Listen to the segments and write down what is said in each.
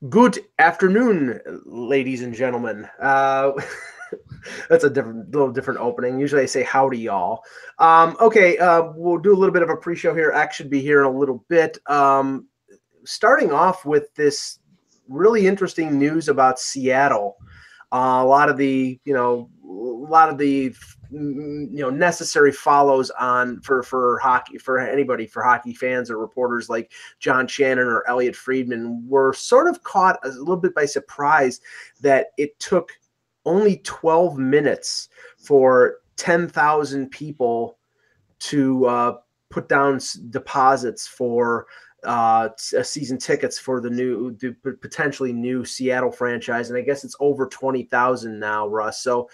Good afternoon, ladies and gentlemen. That's a little different opening. Usually I say howdy, y'all. Okay, we'll do a little bit of a pre-show here. X should be here in a little bit. Starting off with this really interesting news about Seattle. A lot of the necessary follows on for hockey, for anybody, for hockey fans or reporters like John Shannon or Elliot Friedman were sort of caught a little bit by surprise that it took only 12 minutes for 10,000 people to put down deposits for season tickets for the potentially new Seattle franchise. And I guess it's over 20,000 now, Russ. So,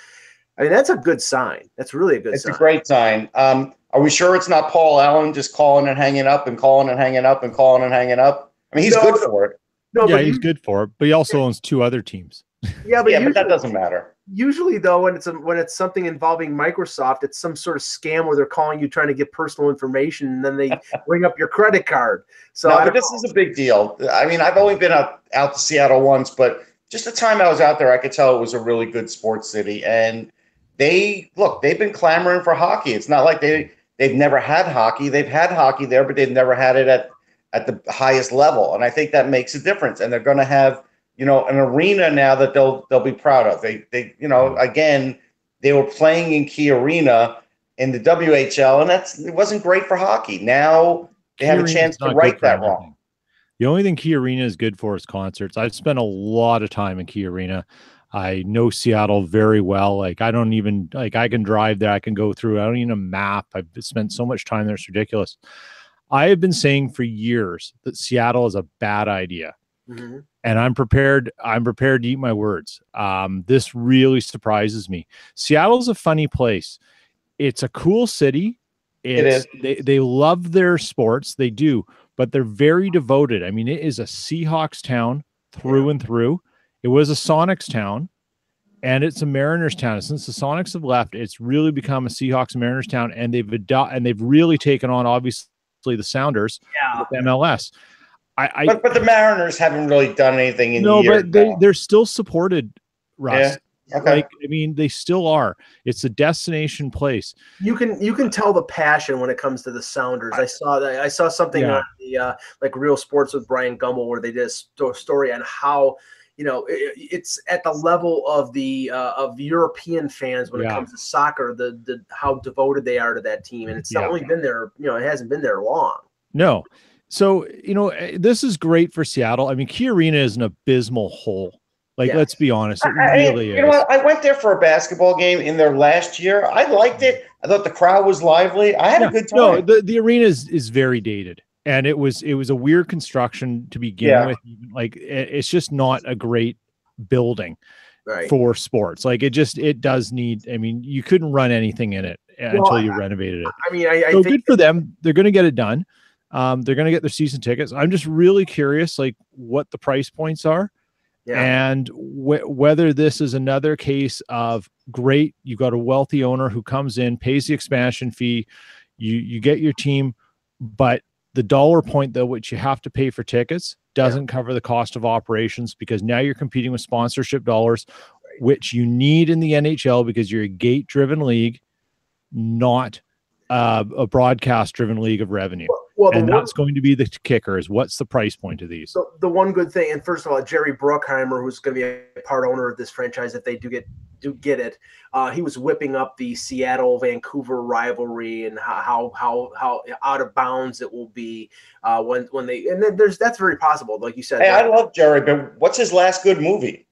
I mean, that's a good sign. That's really a good sign. It's a great sign. Are we sure it's not Paul Allen just calling and hanging up and calling and hanging up and calling and hanging up? I mean, he's good for it. No, yeah, he's good for it, but he also owns two other teams. Yeah, but that doesn't matter. Usually, though, when it's something involving Microsoft, it's some sort of scam where they're calling you trying to get personal information, and then they ring up your credit card. So, but this is a big deal. I mean, I've only been out to Seattle once, but just the time I was out there, I could tell it was a really good sports city. And they've been clamoring for hockey. It's not like they've never had hockey. They've had hockey there, but they've never had it at the highest level. And I think that makes a difference. And they're going to have an arena now that they'll be proud of. They again, they were playing in Key Arena in the WHL, and it wasn't great for hockey. Now they have a chance to right that wrong. The only thing Key Arena is good for is concerts. I've spent a lot of time in Key Arena. I know Seattle very well. Like, I can drive there. I can go through. I don't need a map. I've spent so much time there. It's ridiculous. I have been saying for years that Seattle is a bad idea. Mm-hmm. And I'm prepared to eat my words. This really surprises me. Seattle's a funny place. It's a cool city. It is. They love their sports. They do, but they're very devoted. I mean, it is a Seahawks town through and through. It was a Sonics town, and it's a Mariners town. And since the Sonics have left, it's really become a Seahawks Mariners town, and they've really taken on, obviously, the Sounders with MLS. But the Mariners haven't really done anything in years. No, but they're still supported, Russ. Yeah. Okay. They still are. It's a destination place. You can tell the passion when it comes to the Sounders. I saw something on the Real Sports with Brian Gumbel where they did a story on how it's at the level of the of European fans when it comes to soccer. The how devoted they are to that team, and it's only been there. It hasn't been there long. No. So, this is great for Seattle. I mean, Key Arena is an abysmal hole. Let's be honest. It really is. I went there for a basketball game in their last year. I liked it. I thought the crowd was lively. I had a good time. No, the arena is very dated. And it was a weird construction to begin with. It's just not a great building for sports. It does need, I mean, you couldn't run anything in it until you renovated it. I mean, I think good for them. They're going to get it done. They're going to get their season tickets. I'm just really curious, what the price points are, and whether this is another case of great. You got a wealthy owner who comes in, pays the expansion fee, you get your team, but the dollar point though, which you have to pay for tickets, doesn't cover the cost of operations, because now you're competing with sponsorship dollars, which you need in the NHL because you're a gate-driven league, not a broadcast-driven league of revenue. Well, and that's going to be the kicker, is what's the price point of these? So the one good thing, and first of all, Jerry Bruckheimer, who's going to be a part owner of this franchise if they do get it, he was whipping up the Seattle-Vancouver rivalry and how out of bounds it will be when they, and then that's very possible, like you said. Hey, I love Jerry, but what's his last good movie?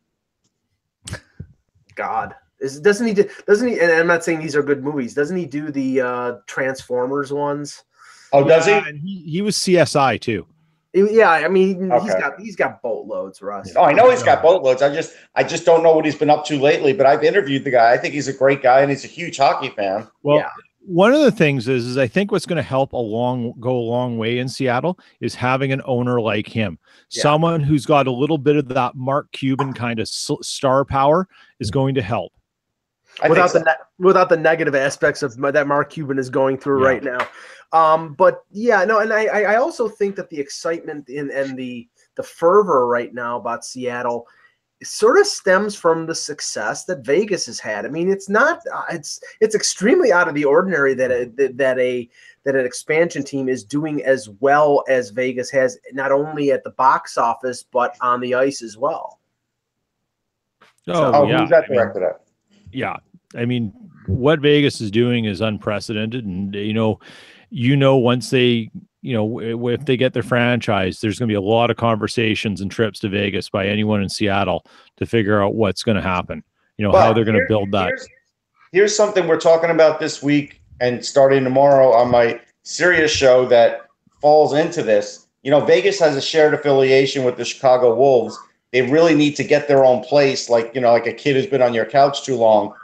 God. Doesn't he? And I'm not saying these are good movies. Doesn't he do the Transformers ones? Oh, does he? And he was CSI too. Yeah, I mean, he's got boatloads, Russ. Oh, I know he's got boatloads. I just don't know what he's been up to lately. But I've interviewed the guy. I think he's a great guy, and he's a huge hockey fan. Well, one of the things is I think what's going to help go a long way in Seattle is having an owner like him, someone who's got a little bit of that Mark Cuban kind of star power is going to help. without the negative aspects of that Mark Cuban is going through right now. But yeah, no, and I also think that the excitement and the fervor right now about Seattle sort of stems from the success that Vegas has had. I mean, it's extremely out of the ordinary that an expansion team is doing as well as Vegas has, not only at the box office but on the ice as well. Yeah. Who's that directed at? Yeah. I mean, what Vegas is doing is unprecedented. And, once they, if they get their franchise, there's going to be a lot of conversations and trips to Vegas by anyone in Seattle to figure out what's going to happen, how they're going to build that. Here's something we're talking about this week and starting tomorrow on my Sirius show that falls into this. Vegas has a shared affiliation with the Chicago Wolves. They really need to get their own place, like a kid who's been on your couch too long.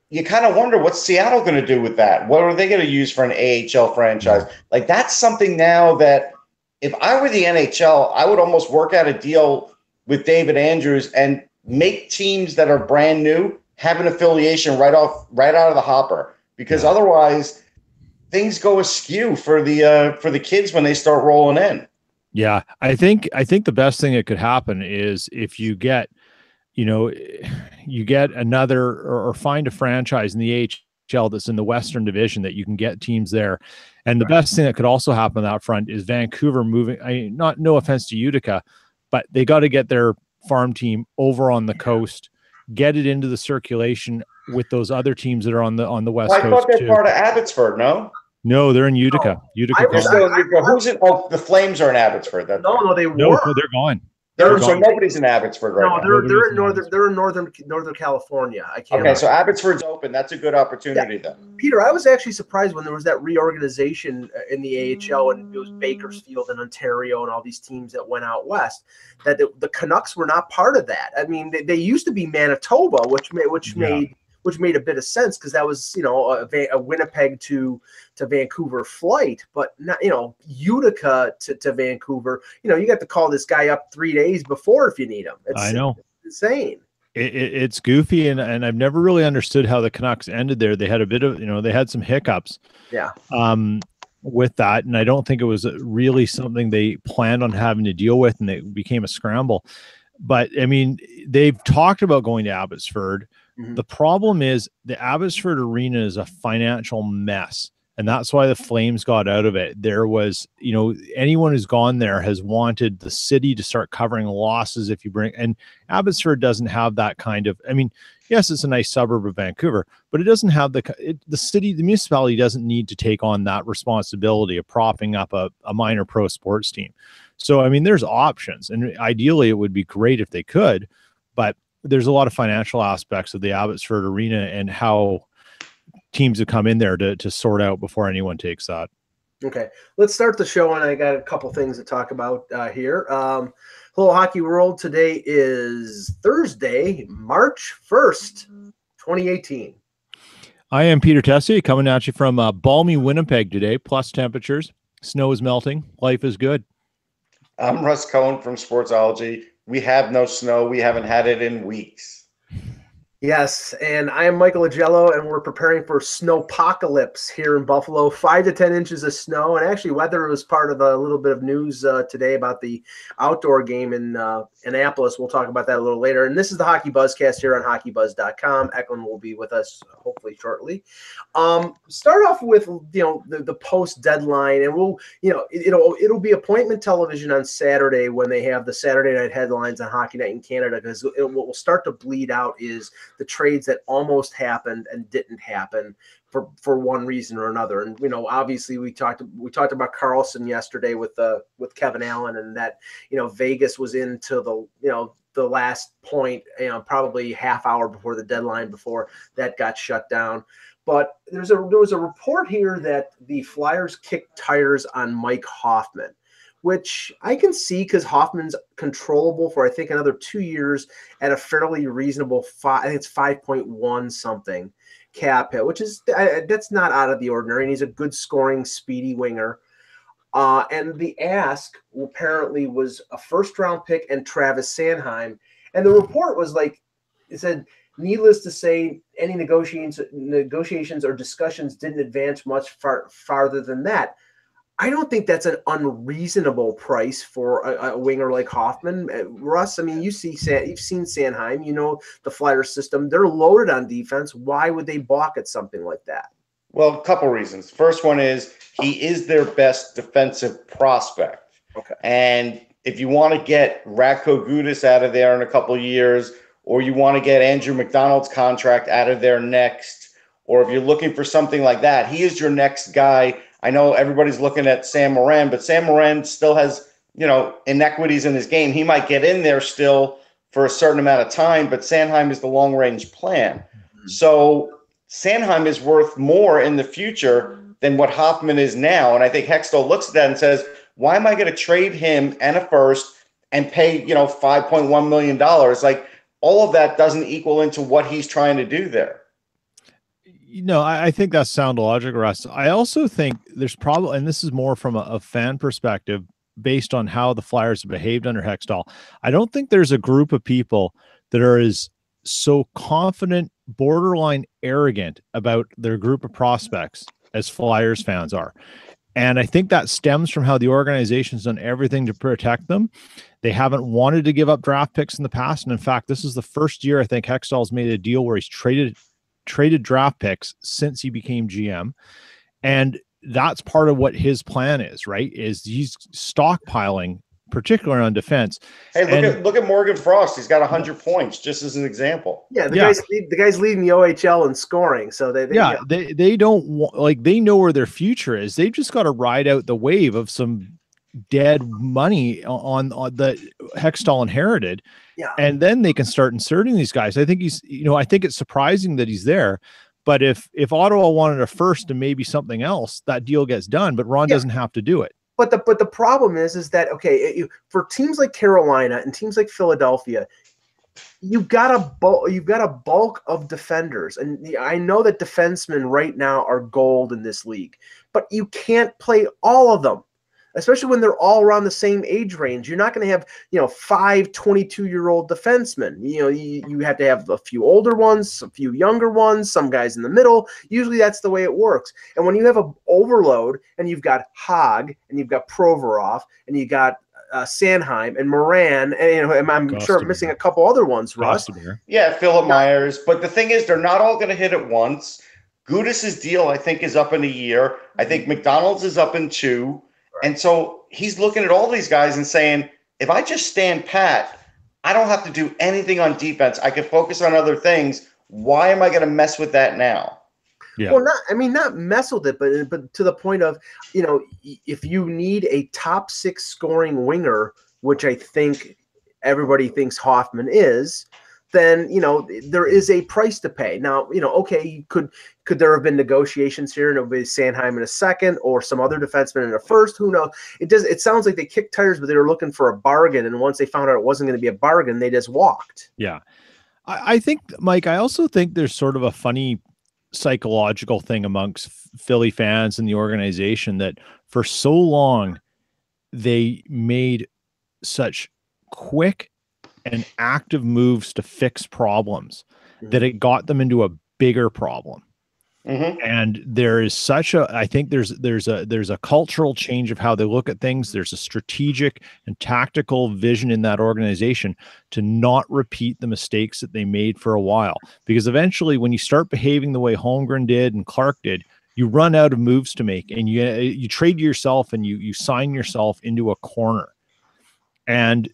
You kind of wonder, what's Seattle going to do with that? What are they going to use for an AHL franchise? Like, that's something now that if I were the NHL, I would almost work out a deal with David Andrews and make teams that are brand new have an affiliation right out of the hopper, because otherwise things go askew for the kids when they start rolling in. Yeah, I think the best thing that could happen is if you get another or find a franchise in the AHL that's in the Western Division that you can get teams there. And the best thing that could also happen on that front is Vancouver moving. No offense to Utica, but they got to get their farm team over on the coast, get it into the circulation with those other teams that are on the West Coast. I thought they're part of Abbotsford, no? No, they're in Utica. Who's in? Oh, the Flames are in Abbotsford. No, they were. No, they're gone. So nobody's in Abbotsford right now. They're in Northern California. So Abbotsford's open. That's a good opportunity then. Peter, I was actually surprised when there was that reorganization in the AHL, and it was Bakersfield and Ontario and all these teams that went out west, that the Canucks were not part of that. I mean, they used to be Manitoba, which made a bit of sense because that was a Winnipeg to Vancouver flight, but not Utica to Vancouver. You got to call this guy up 3 days before if you need him. I know, it's insane. It's goofy, and I've never really understood how the Canucks ended there. They had a bit of they had some hiccups. Yeah. With that, and I don't think it was really something they planned on having to deal with, and it became a scramble. But I mean, they've talked about going to Abbotsford. Mm-hmm. The problem is the Abbotsford Arena is a financial mess, and that's why the Flames got out of it. There was, anyone who's gone there has wanted the city to start covering losses if you bring, and Abbotsford doesn't have that kind of, I mean, yes, it's a nice suburb of Vancouver, but it doesn't have the municipality doesn't need to take on that responsibility of propping up a minor pro sports team. So, I mean, there's options, and ideally it would be great if they could, but there's a lot of financial aspects of the Abbotsford Arena and how teams have come in there to sort out before anyone takes that. Okay, let's start the show, and I got a couple things to talk about here. Hello, Hockey World. Today is Thursday, March 1st, 2018. I am Peter Tessier coming at you from balmy Winnipeg today, plus temperatures. Snow is melting. Life is good. I'm Russ Cohen from Sportsology. We have no snow. We haven't had it in weeks. Yes, and I am Michael Agello, and we're preparing for snowpocalypse here in Buffalo. 5 to 10 inches of snow, and actually weather was part of a little bit of news today about the outdoor game in Annapolis. We'll talk about that a little later. And this is the Hockey Buzzcast here on HockeyBuzz.com. Eklund will be with us hopefully shortly. Start off with the post deadline, and we'll it'll be appointment television on Saturday when they have the Saturday night headlines on Hockey Night in Canada, because what will start to bleed out is the trades that almost happened and didn't happen for one reason or another. And obviously we talked about Carlson yesterday with Kevin Allen, and that Vegas was into the last point, probably half hour before the deadline, before that got shut down. But there was a report here that the Flyers kicked tires on Mike Hoffman, which I can see because Hoffman's controllable for, I think, another 2 years at a fairly reasonable I think it's 5.1 something cap hit, which is that's not out of the ordinary. And he's a good scoring, speedy winger. And the ask apparently was a first round pick and Travis Sanheim. And the report was like, it said Needless to say, any negotiations or discussions didn't advance much farther than that. I don't think that's an unreasonable price for a winger like Hoffman. Russ, I mean, you've seen Sanheim, you know the Flyer system. They're loaded on defense. Why would they balk at something like that? Well, a couple reasons. First one is he is their best defensive prospect. Okay. And if you want to get Radko Gudas out of there in a couple of years, or you want to get Andrew McDonald's contract out of there next, or if you're looking for something like that, he is your next guy. I know everybody's looking at Sam Morin, but Sam Morin still has, inequities in his game. He might get in there still for a certain amount of time, but Sanheim is the long-range plan. Mm-hmm. So Sanheim is worth more in the future than what Hoffman is now. And I think Hextall looks at that and says, why am I going to trade him and a first and pay, $5.1 million? Like, all of that doesn't equal into what he's trying to do there. I think that's sound logic, Russ. I also think there's probably, and this is more from a fan perspective, based on how the Flyers have behaved under Hextall, I don't think there's a group of people that are so confident, borderline arrogant about their group of prospects as Flyers fans are. And I think that stems from how the organization's done everything to protect them. They haven't wanted to give up draft picks in the past. And in fact, this is the first year I think Hextall's made a deal where he's traded draft picks since he became GM. And that's part of what his plan is, right? Is he's stockpiling, particularly on defense. Hey, look at Morgan Frost. He's got 100 points, just as an example. Yeah, the guy's leading the OHL in scoring. So they don't want, they know where their future is. They've just got to ride out the wave of some dead money on the Hextall inherited. Yeah. And then they can start inserting these guys. I think I think it's surprising that he's there. But if Ottawa wanted a first and maybe something else, that deal gets done. But Ron doesn't have to do it. But the problem is that, okay, for teams like Carolina and teams like Philadelphia, you've got a bulk of defenders. And I know that defensemen right now are gold in this league, but you can't play all of them. Especially when they're all around the same age range. You're not going to have, 5 22-year-old defensemen. You have to have a few older ones, a few younger ones, some guys in the middle. Usually that's the way it works. And when you have an overload and you've got Haag and you've got Provorov and you got Sanheim and Moran, and I'm sure I'm missing a couple other ones, Russ. Yeah, Philip Myers. But the thing is, they're not all going to hit at once. Gudas's deal, I think, is up in a year. I think McDonald's is up in 2. And so he's looking at all these guys and saying, if I just stand pat, I don't have to do anything on defense. I can focus on other things. Why am I going to mess with that now? Yeah. Well, not mess with it, but to the point of, if you need a top 6 scoring winger, which I think everybody thinks Hoffman is, then, there is a price to pay. Now, okay, could there have been negotiations here and it'll be Sanheim in a second or some other defenseman in a first? Who knows? It sounds like they kicked tires, but they were looking for a bargain. And once they found out it wasn't going to be a bargain, they just walked. Yeah. I think, Mike, I also think there's sort of a funny psychological thing amongst Philly fans and the organization that for so long they made such quick and active moves to fix problems that it got them into a bigger problem. Mm-hmm. And there is I think there's a cultural change of how they look at things. There's a strategic and tactical vision in that organization to not repeat the mistakes that they made for a while, because eventually when you start behaving the way Holmgren did and Clark did, you run out of moves to make and you trade yourself and you sign yourself into a corner. And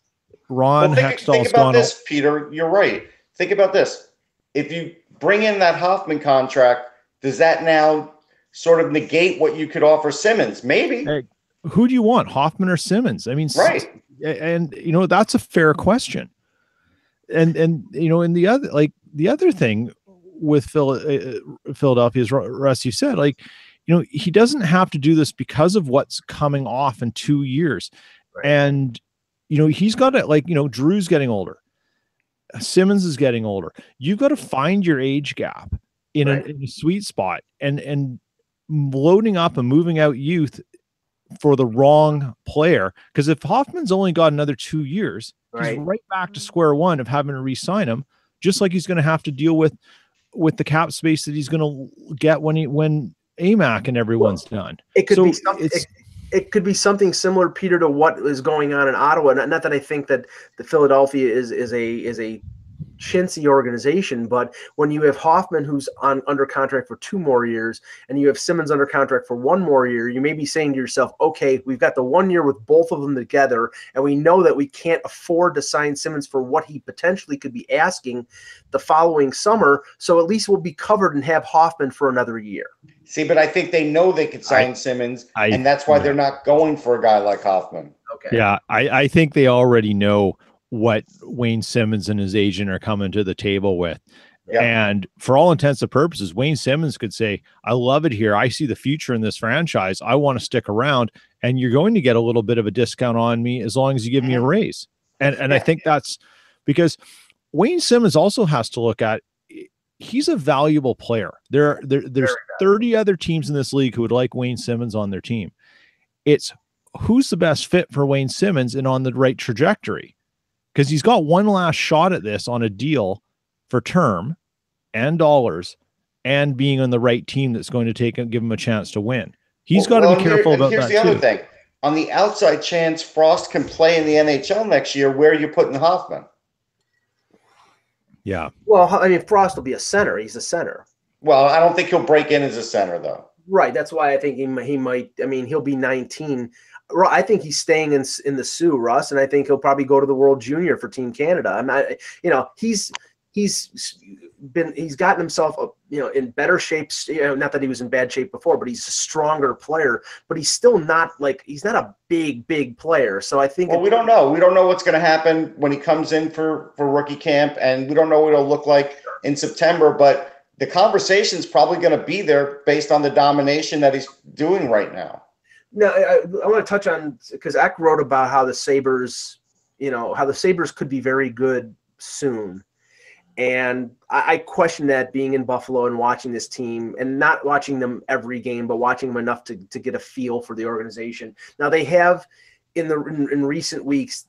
Ron Hextall's think about this, Peter. You're right. Think about this. If you bring in that Hoffman contract, does that now sort of negate what you could offer Simmons? Maybe. Hey, who do you want, Hoffman or Simmons? I mean, right. And that's a fair question. And the other thing with Philadelphia is, Russ, you said, he doesn't have to do this because of what's coming off in 2 years. Right. And he's got it, Drew's getting older. Simmons is getting older. You've got to find your age gap in a sweet spot and loading up and moving out youth for the wrong player. Because if Hoffman's only got another 2 years, he's right back to square one of having to re-sign him just like he's going to have to deal with the cap space that he's going to get when AMAC and everyone's done. It could be something. It could be something similar, Peter, to what is going on in Ottawa. Not that I think that the Philadelphia is a chintzy organization, but when you have Hoffman who's under contract for 2 more years and you have Simmons under contract for 1 more year, you may be saying to yourself, okay, we've got the 1 year with both of them together, and we know that we can't afford to sign Simmons for what he potentially could be asking the following summer, so at least we'll be covered and have Hoffman for another year. See, but I think they know they could sign Simmons, and that's why they're not going for a guy like Hoffman. Okay. Yeah, I think they already know what Wayne Simmons and his agent are coming to the table with. Yep. And for all intents and purposes, Wayne Simmons could say, I love it here. I see the future in this franchise. I want to stick around, and you're going to get a little bit of a discount on me as long as you give me a raise. And I think that's because Wayne Simmons also has to look at, he's a valuable player. There's 30 other teams in this league who would like Wayne Simmons on their team. It's who's the best fit for Wayne Simmons and on the right trajectory. Because he's got one last shot at this on a deal for term and dollars and being on the right team that's going to give him a chance to win. He's got to be careful about that. Here's the other thing. On the outside chance Frost can play in the NHL next year, where are you putting Hoffman? Yeah. Well, I mean, Frost will be a center. He's a center. Well, I don't think he'll break in as a center, though. Right. That's why I think he might. I mean, he'll be 19. I think he's staying in the Sioux, Russ, and I think he'll probably go to the World Junior for Team Canada. I'm not, he's gotten himself, in better shape. Not that he was in bad shape before, but he's a stronger player. But he's still not he's not a big player. So I think. Well, we don't know. We don't know what's going to happen when he comes in for rookie camp, and we don't know what it'll look like in September. But the conversation's probably going to be there based on the domination that he's doing right now. No, I want to touch on, because Eck wrote about how the Sabres could be very good soon. And I question that, being in Buffalo and watching this team, and not watching them every game, but watching them enough to get a feel for the organization. Now, they have in recent weeks,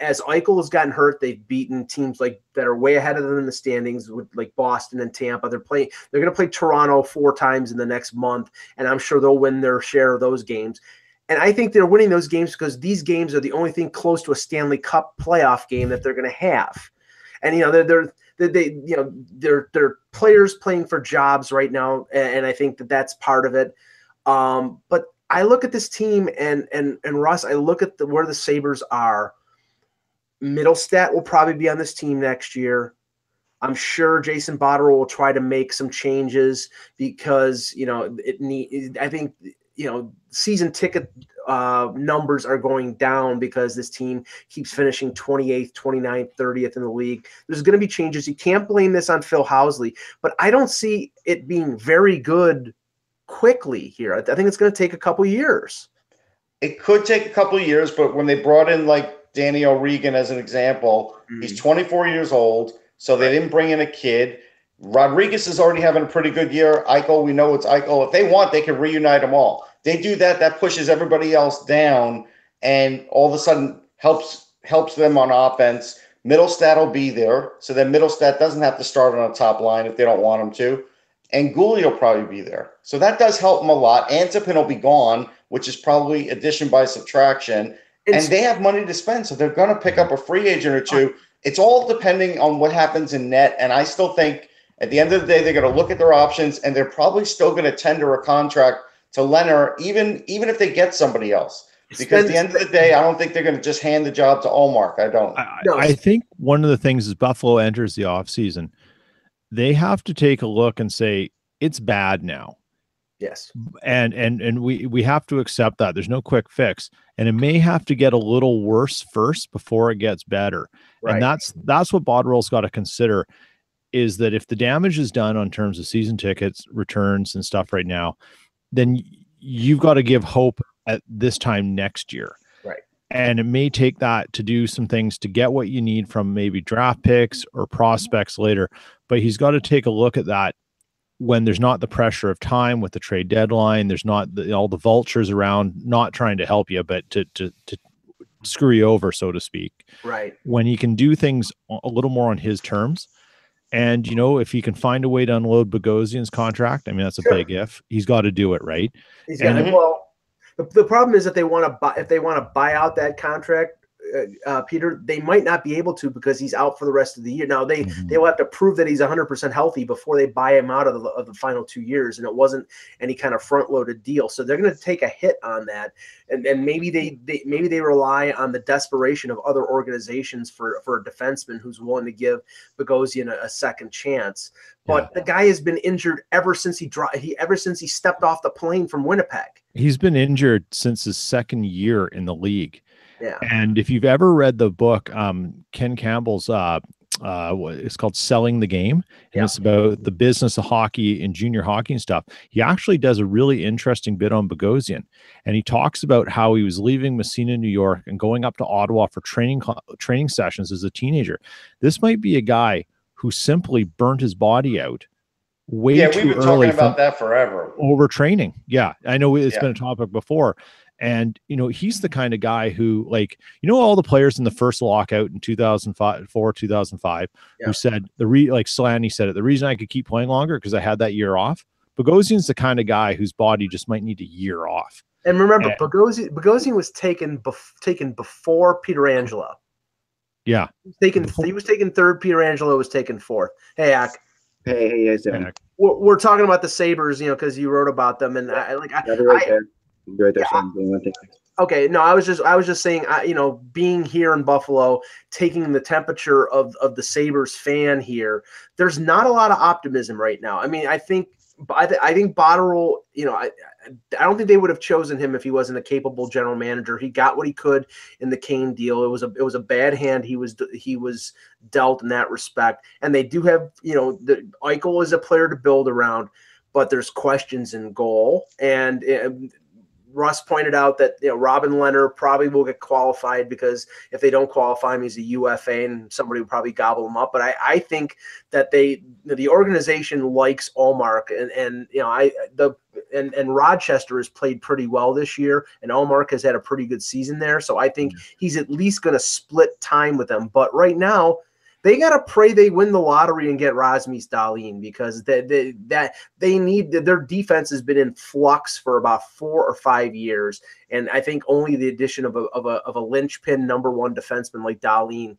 as Eichel has gotten hurt, they've beaten teams that are way ahead of them in the standings, with Boston and Tampa. They're going to play Toronto 4 times in the next month, and I'm sure they'll win their share of those games. And I think they're winning those games because these games are the only thing close to a Stanley Cup playoff game that they're going to have. And they're players playing for jobs right now, and I think that's part of it. But I look at this team, and Russ, I look at where the Sabres are. Middlestat will probably be on this team next year. I'm sure Jason Botterill will try to make some changes because, I think, season ticket numbers are going down because this team keeps finishing 28th, 29th, 30th in the league. There's going to be changes. You can't blame this on Phil Housley, but I don't see it being very good quickly here. I think it's going to take a couple years. It could take a couple of years, but when they brought in Danny O'Regan as an example, he's 24 years old, so they didn't bring in a kid. Rodriguez is already having a pretty good year. Eichel, we know it's Eichel. If they want, they can reunite them all. They do that, that pushes everybody else down, and all of a sudden helps them on offense. Middlestat will be there, so then Middlestat doesn't have to start on a top line if they don't want him to. And Gouli will probably be there. So that does help them a lot. Antipin will be gone, which is probably addition by subtraction. And they have money to spend, so they're going to pick up a free agent or two. It's all depending on what happens in net, and I still think at the end of the day, they're going to look at their options, and they're probably still going to tender a contract to Leonard, even if they get somebody else. Because at the end of the day, I don't think they're going to just hand the job to Ullmark. I don't. I think one of the things is Buffalo enters the offseason, they have to take a look and say, it's bad now. Yes. And we have to accept that. There's no quick fix. And it may have to get a little worse first before it gets better. Right. And that's what Botterill's got to consider, is that if the damage is done on terms of season tickets, returns, and stuff right now, then you've got to give hope at this time next year. Right. And it may take that to do some things to get what you need from maybe draft picks or prospects later. But he's got to take a look at that when there's not the pressure of time with the trade deadline. There's not all the vultures around, not trying to help you, but to screw you over, so to speak. Right. When he can do things a little more on his terms, And, if he can find a way to unload Bogosian's contract, I mean, that's a big if. He's got to do it, right? He's got well, the problem is that if they want to buy out that contract, Peter, they might not be able to because he's out for the rest of the year. Now they will have to prove that he's 100% healthy before they buy him out of the final 2 years, and it wasn't any kind of front loaded deal. So they're going to take a hit on that, and maybe they rely on the desperation of other organizations for a defenseman who's willing to give Bogosian a second chance. But the guy has been injured ever since he stepped off the plane from Winnipeg. He's been injured since his second year in the league. Yeah. And if you've ever read the book, Ken Campbell's, it's called Selling the Game, and it's about the business of hockey and junior hockey and stuff. He actually does a really interesting bit on Bogosian, and he talks about how he was leaving Messina, New York, and going up to Ottawa for training sessions as a teenager. This might be a guy who simply burnt his body out way too early. Yeah, we've been talking about that forever. Overtraining. Yeah, I know it's been a topic before. And, he's the kind of guy who, all the players in the first lockout in 2005 who said, Slaney said it, the reason I could keep playing longer because I had that year off. Bogosian's the kind of guy whose body just might need a year off. And remember, Bogosian was taken before Pietrangelo. Yeah. He was taken third. Pietrangelo was taken fourth. Hey, Ak. Hey, you guys doing? We're talking about the Sabres, because you wrote about them, and Right there, okay, no, I was just saying, being here in Buffalo, taking the temperature of the Sabres fan here, there's not a lot of optimism right now. I mean, I think Botterill, I don't think they would have chosen him if he wasn't a capable general manager. He got what he could in the Kane deal. It was a bad hand he was dealt in that respect. And they do have, the Eichel is a player to build around, but there's questions in goal. And Russ pointed out that Robin Leonard probably will get qualified because if they don't qualify him, he's a UFA and somebody would probably gobble him up. But I think that the organization likes Ullmark and Rochester has played pretty well this year, and Ullmark has had a pretty good season there. So I think he's at least going to split time with them. But right now, they got to pray they win the lottery and get Rasmus Dahlin because they need their defense has been in flux for about 4 or 5 years, and I think only the addition of a linchpin number one defenseman like Dahlin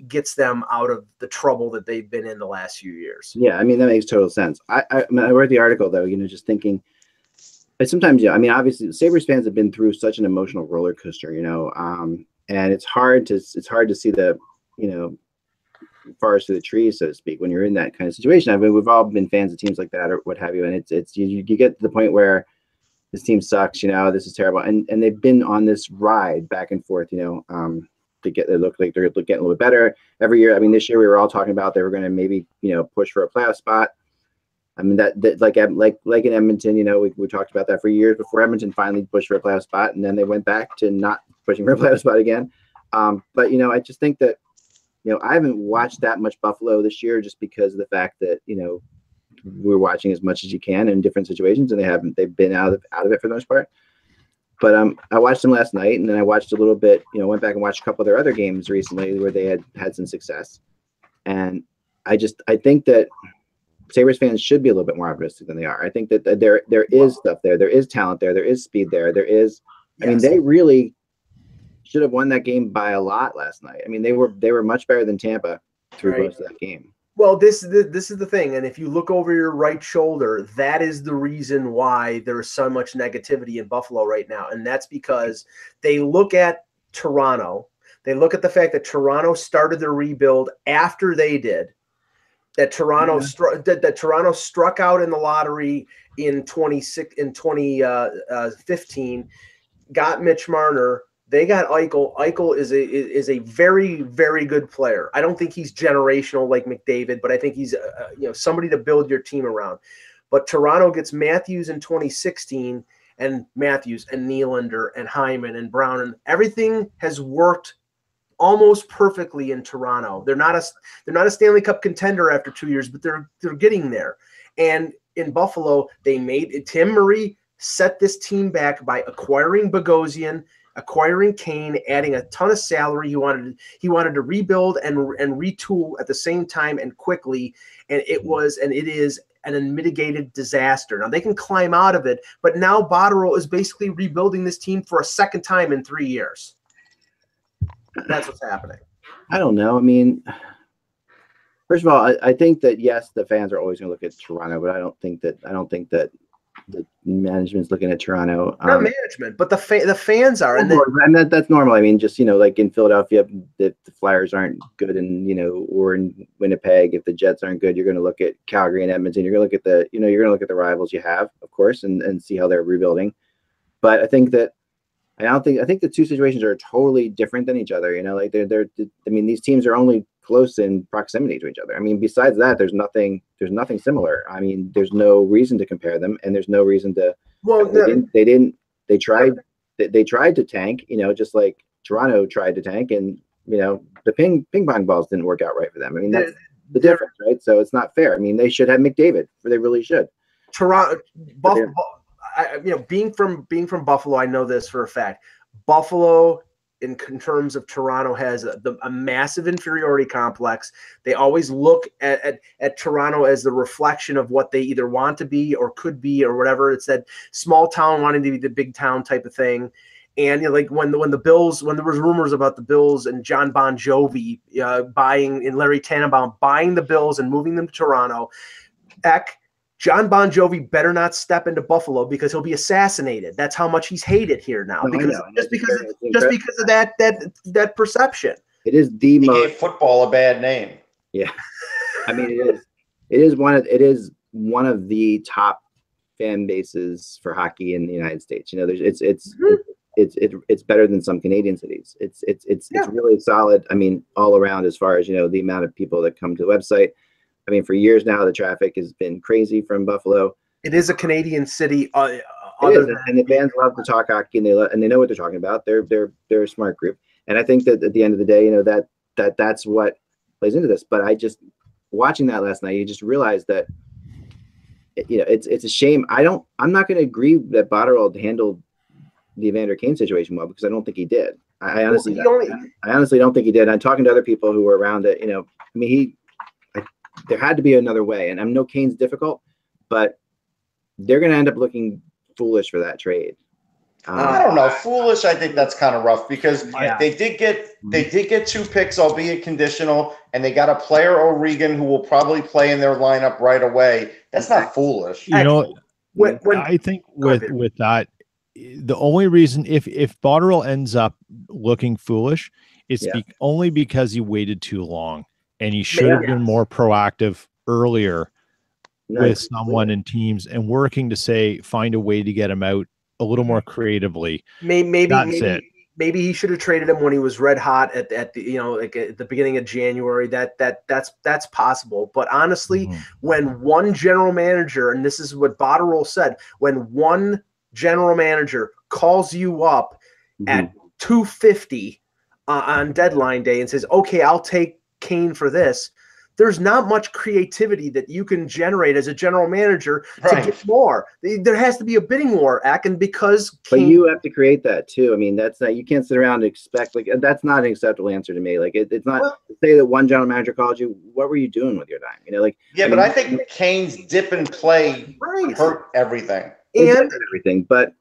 gets them out of the trouble that they've been in the last few years. Yeah, I mean that makes total sense. I read the article though, just thinking. But sometimes, I mean, obviously, Sabres fans have been through such an emotional roller coaster, and it's hard to see the forest to the trees, so to speak, when you're in that kind of situation. I mean, we've all been fans of teams like that or what have you, and it's you get to the point where this team sucks, this is terrible, and they've been on this ride back and forth, they look like they're getting a little bit better every year. I mean, this year we were all talking about they were going to maybe push for a playoff spot. I mean that like in Edmonton, we talked about that for years before Edmonton finally pushed for a playoff spot, and then they went back to not pushing for a playoff spot again. But I just think that I haven't watched that much Buffalo this year just because of the fact that, we're watching as much as you can in different situations, and they've been out of it for the most part. But I watched them last night, and then I watched a little bit, went back and watched a couple of their other games recently where they had some success. And I think that Sabres fans should be a little bit more optimistic than they are. I think that there is stuff there. There is talent there. There is speed there. There is, I mean, they really should have won that game by a lot last night. I mean, they were much better than Tampa through most of that game. Well, this is the thing, and if you look over your right shoulder, that is the reason why there's so much negativity in Buffalo right now, and that's because they look at Toronto. They look at the fact that Toronto started their rebuild after they did. That Toronto struck out in the lottery in 2015, got Mitch Marner. They got Eichel. Eichel is a very, very good player. I don't think he's generational like McDavid, but I think he's somebody to build your team around. But Toronto gets Matthews in 2016, and Matthews and Nylander and Hyman and Brown, and everything has worked almost perfectly in Toronto. They're not a Stanley Cup contender after 2 years, but they're getting there. And in Buffalo, they made Tim Murray set this team back by acquiring Bogosian acquiring Kane, adding a ton of salary. He wanted to rebuild and retool at the same time and quickly, and it is an unmitigated disaster. Now they can climb out of it, but now Botterill is basically rebuilding this team for a second time in 3 years. That's what's happening. I don't know. I mean, first of all, I think that yes, the fans are always going to look at Toronto, but I don't think that the management's looking at Toronto. Not management, but the fans are. And that's normal. I mean, just, like in Philadelphia, the Flyers aren't good, and or in Winnipeg, if the Jets aren't good, you're going to look at Calgary and Edmonton. You're going to look at you're going to look at the rivals you have, of course, and see how they're rebuilding. But I think that I think the two situations are totally different than each other. Like they're I mean, these teams are only close in proximity to each other. I mean, besides that, there's nothing similar. I mean, there's no reason to compare them, and there's no reason to. Well, they tried to tank, just like Toronto tried to tank, and the ping pong balls didn't work out right for them. I mean, that's the difference, right? So it's not fair. I mean, they should have McDavid, they really should. Toronto, Buffalo. Being from Buffalo, I know this for a fact. Buffalo, in terms of Toronto, has a massive inferiority complex. They always look at Toronto as the reflection of what they either want to be or could be or whatever. It's that small town wanting to be the big town type of thing. And like when there was rumors about the Bills and John Bon Jovi buying, and Larry Tannenbaum buying the Bills and moving them to Toronto, John Bon Jovi better not step into Buffalo, because he'll be assassinated. That's how much he's hated here now, because of that perception. It is he gave football a bad name. Yeah, I mean it is one of the top fan bases for hockey in the United States. It's better than some Canadian cities. It's really solid. I mean, all around, as far as the amount of people that come to the website. I mean, for years now, the traffic has been crazy from Buffalo. It is a Canadian city. And the fans love to talk hockey, and they know what they're talking about. They're a smart group, and I think that at the end of the day, that's what plays into this. But I just, watching that last night, you just realize that it's a shame. I'm not going to agree that Botterill handled the Evander Kane situation well, because I don't think he did. I honestly don't think he did. I'm talking to other people who were around it. I mean, there had to be another way, and I know Kane's difficult, but they're going to end up looking foolish for that trade. I don't know, foolish. I think that's kind of rough, because they did get 2 picks, albeit conditional, and they got a player, O'Regan, who will probably play in their lineup right away. That's not foolish. I think with that, the only reason if Botterill ends up looking foolish, it's only because he waited too long. And he should have been more proactive earlier with someone in teams, and working to find a way to get him out a little more creatively. Maybe he should have traded him when he was red hot at the beginning of January. That's possible. But honestly, when one general manager, and this is what Botterill said, when one general manager calls you up at 2:50 on deadline day and says, "Okay, I'll take Kane for this," there's not much creativity that you can generate as a general manager to get more. There has to be a bidding war, and because Kane, but you have to create that too. I mean, that's not, you can't sit around and expect, that's not an acceptable answer to me. It's not to say that one general manager called you. What were you doing with your time? But I think Kane's dip and play hurt everything. But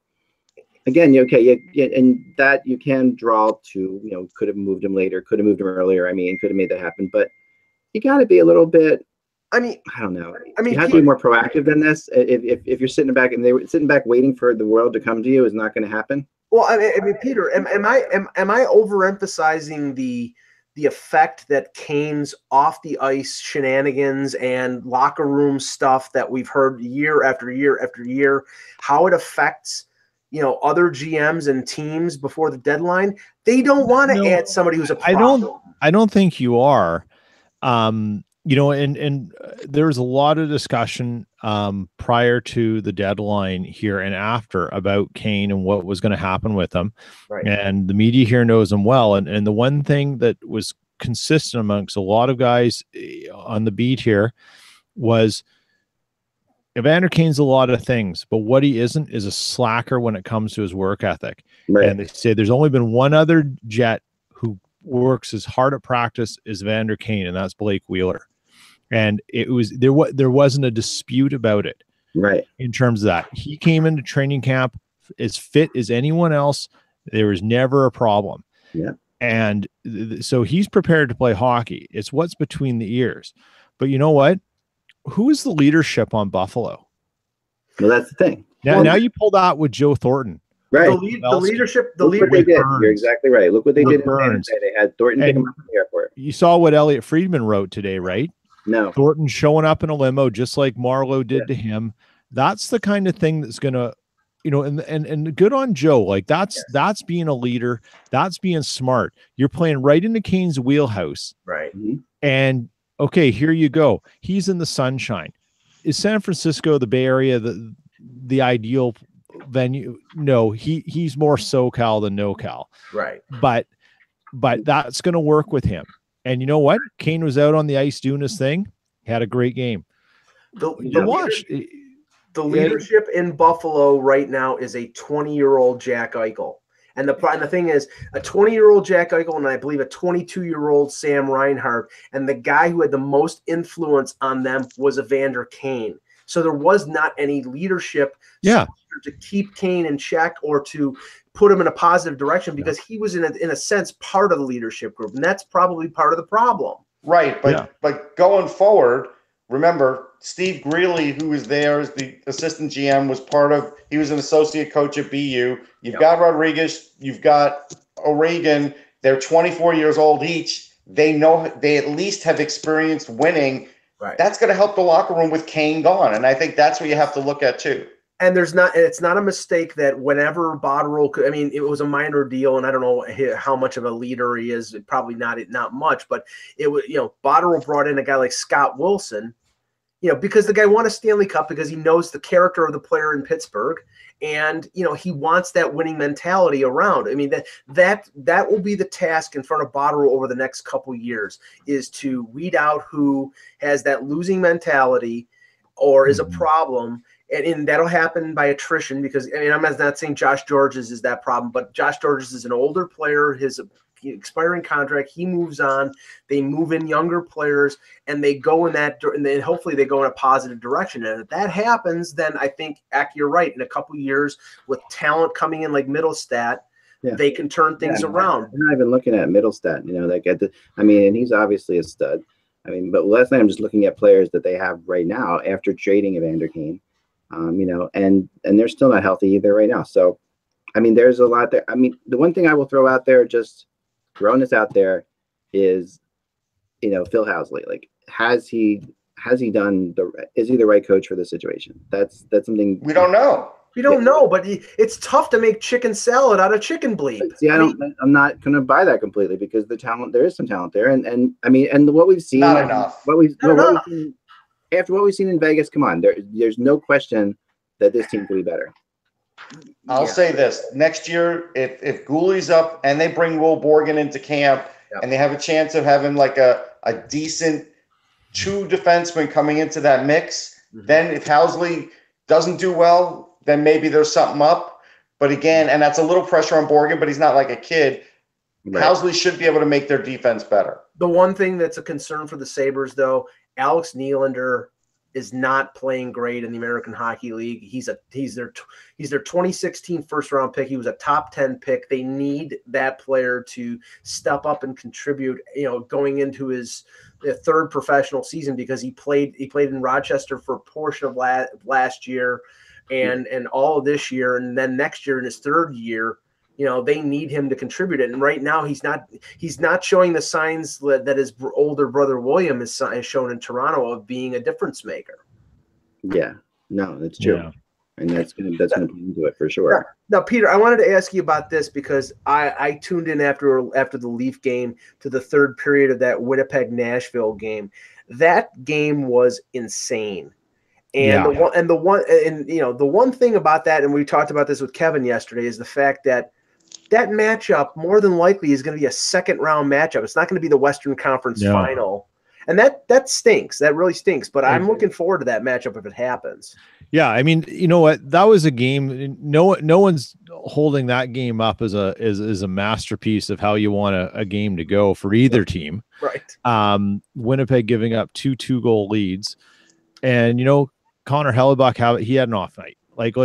again, and that you can draw to, could have moved him later, could have moved him earlier. I mean, could have made that happen, but you got to be a little bit. I don't know. You have to be more proactive than this. If you're sitting back and they were sitting back waiting for the world to come to you, is not going to happen. Well, I mean, Peter, am I overemphasizing the effect that Kane's off the ice shenanigans and locker room stuff that we've heard year after year after year, how it affects other GMs and teams before the deadline? They don't want to add somebody who's a problem. I don't think you are. And there was a lot of discussion prior to the deadline here and after about Kane and what was going to happen with him. Right. And the media here knows him well. And the one thing that was consistent amongst a lot of guys on the beat here was Evander Kane's a lot of things, but what he isn't is a slacker when it comes to his work ethic. Right. And they say there's only been one other Jet who works as hard at practice as Vander Kane, and that's Blake Wheeler. And there wasn't a dispute about it. Right. In terms of that, he came into training camp as fit as anyone else. There was never a problem. Yeah. And so he's prepared to play hockey. It's what's between the ears. But you know what? Who is the leadership on Buffalo? Well, that's the thing. Now you pulled out with Joe Thornton. Right. The leadership. Look what they did. You're exactly right. Look what they did. Burns. They had Thornton pick him up from the airport. You saw what Elliot Friedman wrote today, right? No. Thornton showing up in a limo just like Marlowe did to him. That's the kind of thing that's going to, and good on Joe. Like that's being a leader. That's being smart. You're playing right into Kane's wheelhouse. Right. Mm-hmm. And okay, here you go. He's in the sunshine. Is San Francisco, the Bay Area, the ideal venue? No, he's more SoCal than NoCal. Right. But that's going to work with him. And you know what? Kane was out on the ice doing his thing. Had a great game. The leadership in Buffalo right now is a 20-year-old Jack Eichel. And the thing is, a 20-year-old Jack Eichel and I believe a 22-year-old Sam Reinhart, and the guy who had the most influence on them was Evander Kane. So there was not any leadership to keep Kane in check or to put him in a positive direction because he was in a sense part of the leadership group, and that's probably part of the problem. Right, but going forward, remember Steve Greeley, who was there as the assistant GM, he was an associate coach at BU. You've got Rodriguez, you've got O'Regan. They're 24 years old each. They at least have experienced winning. Right. That's going to help the locker room with Kane gone, and I think that's what you have to look at too. And it's not a mistake that whenever Botterill it was a minor deal, and I don't know how much of a leader he is. Probably not much, but it was, Botterill brought in a guy like Scott Wilson, because the guy won a Stanley Cup because he knows the character of the player in Pittsburgh, and he wants that winning mentality around. I mean that will be the task in front of Botterill over the next couple years, is to weed out who has that losing mentality or is a problem. And that'll happen by attrition because, I'm not saying Josh Georges is that problem, but Josh Georges is an older player. His expiring contract, he moves on. They move in younger players, and they go in that, and then hopefully they go in a positive direction. And if that happens, then I think, you're right. In a couple years, with talent coming in like Middlestat, they can turn things around. I'm not even looking at Middlestat, and he's obviously a stud. But last night I'm just looking at players that they have right now after trading Evander Kane. And they're still not healthy either right now. So, there's a lot there. The one thing I will throw out there, just throwing this out there, is, Phil Housley. Like, is he the right coach for the situation? That's something we don't know. We don't know, but it's tough to make chicken salad out of chicken bleep. See, I'm not going to buy that completely because there is some talent there, and what we've seen, not enough. After what we've seen in Vegas, come on, there's no question that this team could be better. I'll say this. Next year, if Gooley's up and they bring Will Borgen into camp and they have a chance of having like a decent 2 defensemen coming into that mix, then if Housley doesn't do well, then maybe there's something up. But again, and that's a little pressure on Borgen, but he's not like a kid. Right. Housley should be able to make their defense better. The one thing that's a concern for the Sabres, though, Alex Nylander is not playing great in the American Hockey League. He's their 2016 first round pick. He was a top 10 pick. They need that player to step up and contribute, going into his third professional season, because he played in Rochester for a portion of last year and all of this year. And then next year in his third year, they need him to contribute it. And right now he's not showing the signs that his older brother William has shown in Toronto of being a difference maker. Yeah, no, that's true. Yeah. And that's gonna play into it for sure. Now, Peter, I wanted to ask you about this because I tuned in after the Leaf game to the third period of that Winnipeg-Nashville game. That game was insane. And the one thing about that, and we talked about this with Kevin yesterday, is the fact that matchup more than likely is going to be a second round matchup. It's not going to be the Western Conference final. And that stinks. That really stinks. But I'm looking forward to that matchup if it happens. Yeah, I mean, you know what? That was a game. No one's holding that game up as a masterpiece of how you want a game to go for either team. Right. Winnipeg giving up 2-2 goal leads, and Connor Hellebuck he had an off night. Like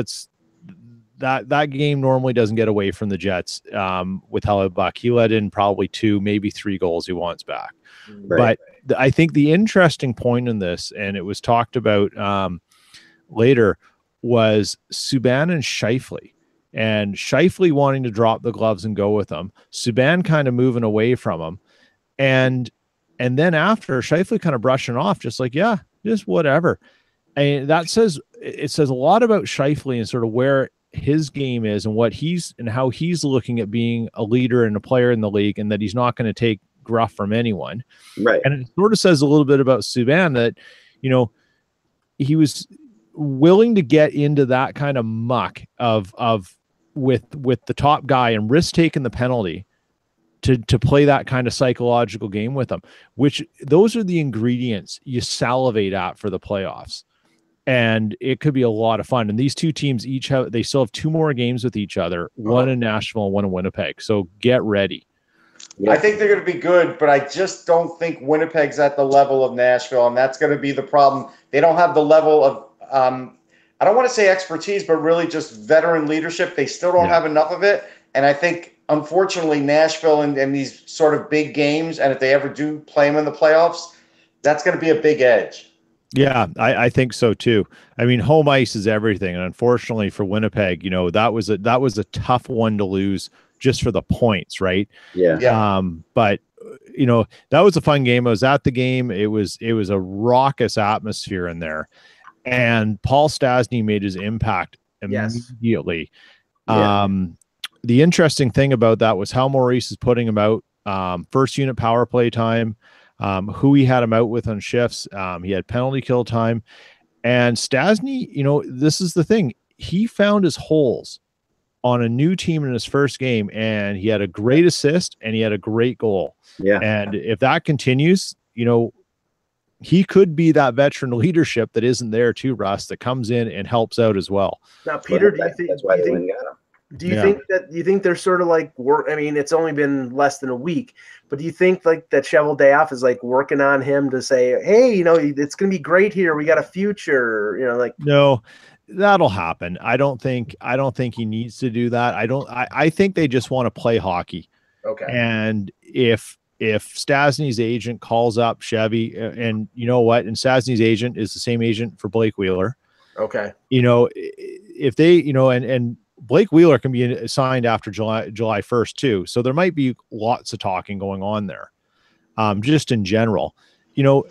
that game normally doesn't get away from the Jets. With Hellebuck, he let in probably 2, maybe 3 goals he wants back. Right. But I think the interesting point in this, and it was talked about later, was Subban and Scheifele. And Scheifele wanting to drop the gloves and go with them. Subban kind of moving away from him. And then after, Scheifele kind of brushing off, just like, yeah, just whatever. And it says a lot about Scheifele and sort of where his game is and how he's looking at being a leader and a player in the league, and that he's not going to take gruff from anyone. Right. And it sort of says a little bit about Subban that, he was willing to get into that kind of muck with the top guy and risk taking the penalty to play that kind of psychological game with them, which those are the ingredients you salivate at for the playoffs. And it could be a lot of fun. And these two teams they still have 2 more games with each other, one in Nashville and one in Winnipeg. So get ready. Yeah. I think they're going to be good, but I just don't think Winnipeg's at the level of Nashville, and that's going to be the problem. They don't have the level of, I don't want to say expertise, but really just veteran leadership. They still don't have enough of it. And I think, unfortunately, Nashville and these sort of big games, and if they ever do play them in the playoffs, that's going to be a big edge. Yeah, I think so too. I mean, home ice is everything, and unfortunately for Winnipeg, that was a tough one to lose just for the points, right? Yeah. But that was a fun game. I was at the game. It was a raucous atmosphere in there, and Paul Stastny made his impact immediately. Yes. The interesting thing about that was how Maurice is putting him out. First unit power play time. Who he had him out with on shifts. He had penalty kill time. And Stastny, this is the thing. He found his holes on a new team in his first game, and he had a great assist and he had a great goal. Yeah. And if that continues, he could be that veteran leadership that isn't there too, Russ, that comes in and helps out as well. Now, Peter, do you think that's why they went and got him? Do you think they're sort of like work? I mean, it's only been less than a week, but do you think like that Cheveldayoff is like working on him to say, hey, it's going to be great here. We got a future, No, that'll happen. I don't think he needs to do that. I think they just want to play hockey. Okay. And if Stastny's agent calls up Chevy, and you know what, and Stastny's agent is the same agent for Blake Wheeler. Okay. If they, and Blake Wheeler can be signed after July 1st too. So there might be lots of talking going on there. Just in general, you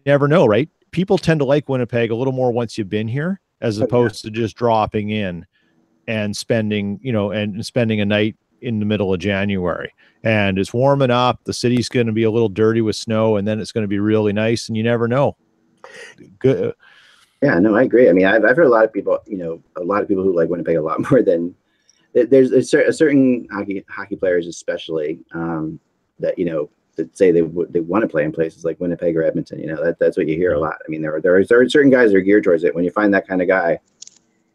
never know, right? People tend to like Winnipeg a little more once you've been here, as opposed to just dropping in and spending a night in the middle of January. And it's warming up. The city's going to be a little dirty with snow, and then it's going to be really nice, and you never know. Good. Yeah, no, I agree. I mean, I've heard a lot of people who like Winnipeg a lot more than there's a certain hockey players, especially that that say they want to play in places like Winnipeg or Edmonton. That's what you hear a lot. I mean, there are certain guys that are geared towards it. When you find that kind of guy,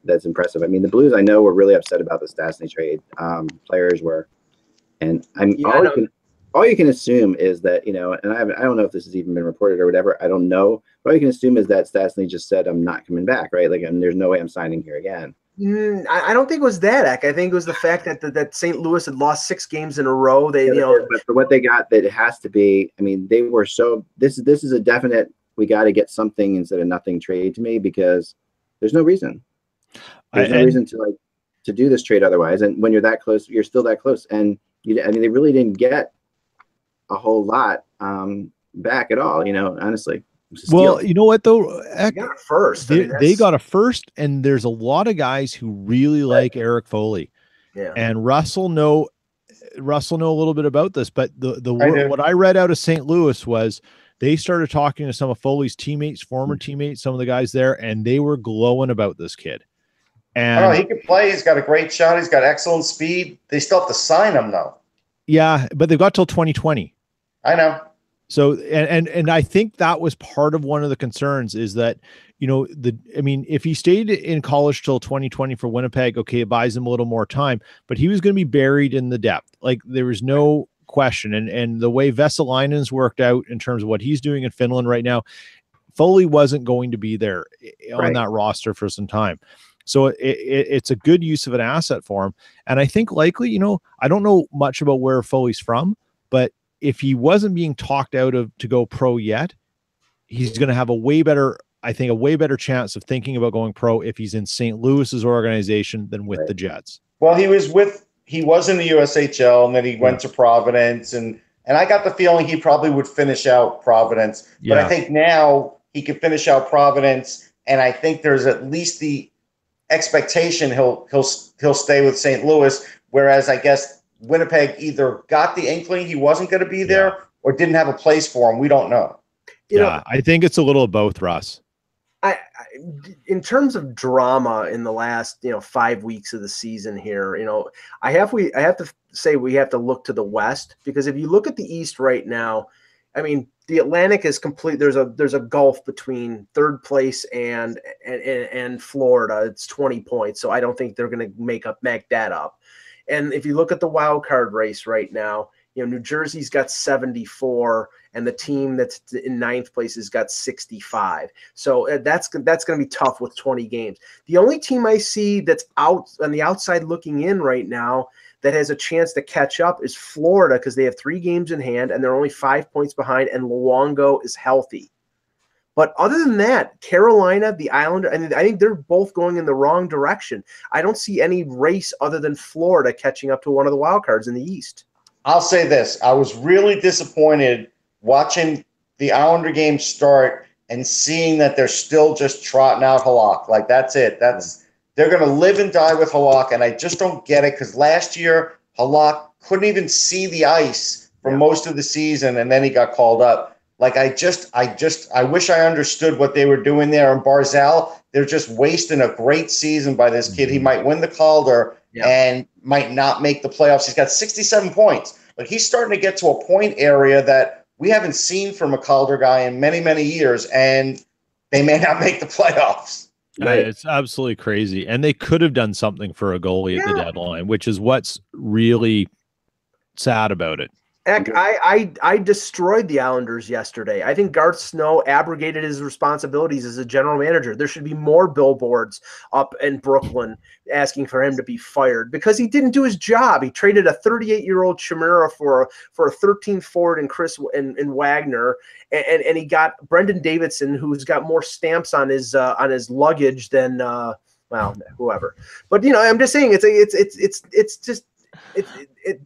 that's impressive. I mean, the Blues, I know, were really upset about the Stastny trade. Players were, and all you can assume is that, and I don't know if this has even been reported or whatever. I don't know. But all you can assume is that Stastny just said, I'm not coming back, right? Like, and there's no way I'm signing here again. I don't think it was that, Eck. I think it was the fact that St. Louis had lost 6 games in a row. But for what they got, that it has to be, I mean, they were so, this is a definite, we got to get something instead of nothing trade to me, because there's no reason. There's no reason to do this trade otherwise. And when you're that close, you're still that close. And they really didn't get a whole lot back at all, honestly. Well, you know what though? They got a first. They got a first, and there's a lot of guys who really like Eric Foley. Yeah. And Russell know a little bit about this, but what I read out of St. Louis was they started talking to some of Foley's teammates, former teammates, some of the guys there, and they were glowing about this kid. And he can play. He's got a great shot. He's got excellent speed. They still have to sign him though. Yeah, but they've got till 2020. I know. So, and I think that was part of one of the concerns is that, if he stayed in college till 2020 for Winnipeg, okay, it buys him a little more time, but he was going to be buried in the depth. Like there was no question. And the way Vesalainen's worked out in terms of what he's doing in Finland right now, Foley wasn't going to be there on that roster for some time. So it's a good use of an asset for him. And I think likely, I don't know much about where Foley's from, but if he wasn't being talked out of to go pro yet, he's going to have a way better chance of thinking about going pro if he's in St. Louis's organization than with the Jets. Well, he was in the USHL, and then he went to Providence, and I got the feeling he probably would finish out Providence. But I think now he can finish out Providence, and I think there's at least the expectation he'll stay with St. Louis, whereas I guess Winnipeg either got the inkling he wasn't going to be there or didn't have a place for him. We don't know. I think it's a little of both, Russ. In terms of drama in the last 5 weeks of the season here, I have to say we have to look to the West, because if you look at the East right now, I mean, the Atlantic is complete. There's a gulf between third place and Florida. It's 20 points, so I don't think they're going to make that up. And if you look at the wild card race right now, New Jersey's got 74, and the team that's in ninth place has got 65. So that's going to be tough with 20 games. The only team I see that's out on the outside looking in right now that has a chance to catch up is Florida, because they have 3 games in hand and they're only 5 points behind, and Luongo is healthy. But other than that, Carolina, the Islander, I think they're both going in the wrong direction. I don't see any race other than Florida catching up to one of the wild cards in the East. I'll say this. I was really disappointed watching the Islander game start and seeing that they're still just trotting out Halak. Like, that's it. They're going to live and die with Halak, and I just don't get it, because last year Halak couldn't even see the ice for most of the season, and then he got called up. Like, I wish I understood what they were doing there. And Barzal, they're just wasting a great season by this kid. He might win the Calder and might not make the playoffs. He's got 67 points. Like, he's starting to get to a point area that we haven't seen from a Calder guy in many, many years, and they may not make the playoffs. It's absolutely crazy. And they could have done something for a goalie at the deadline, which is what's really sad about it. Heck, I destroyed the Islanders yesterday. I think Garth Snow abrogated his responsibilities as a general manager. There should be more billboards up in Brooklyn asking for him to be fired, because he didn't do his job. He traded a 38-year-old Chimera for a 13th forward in Chris and Wagner, and he got Brendan Davidson, who's got more stamps on his luggage than whoever. But I'm just saying it's just.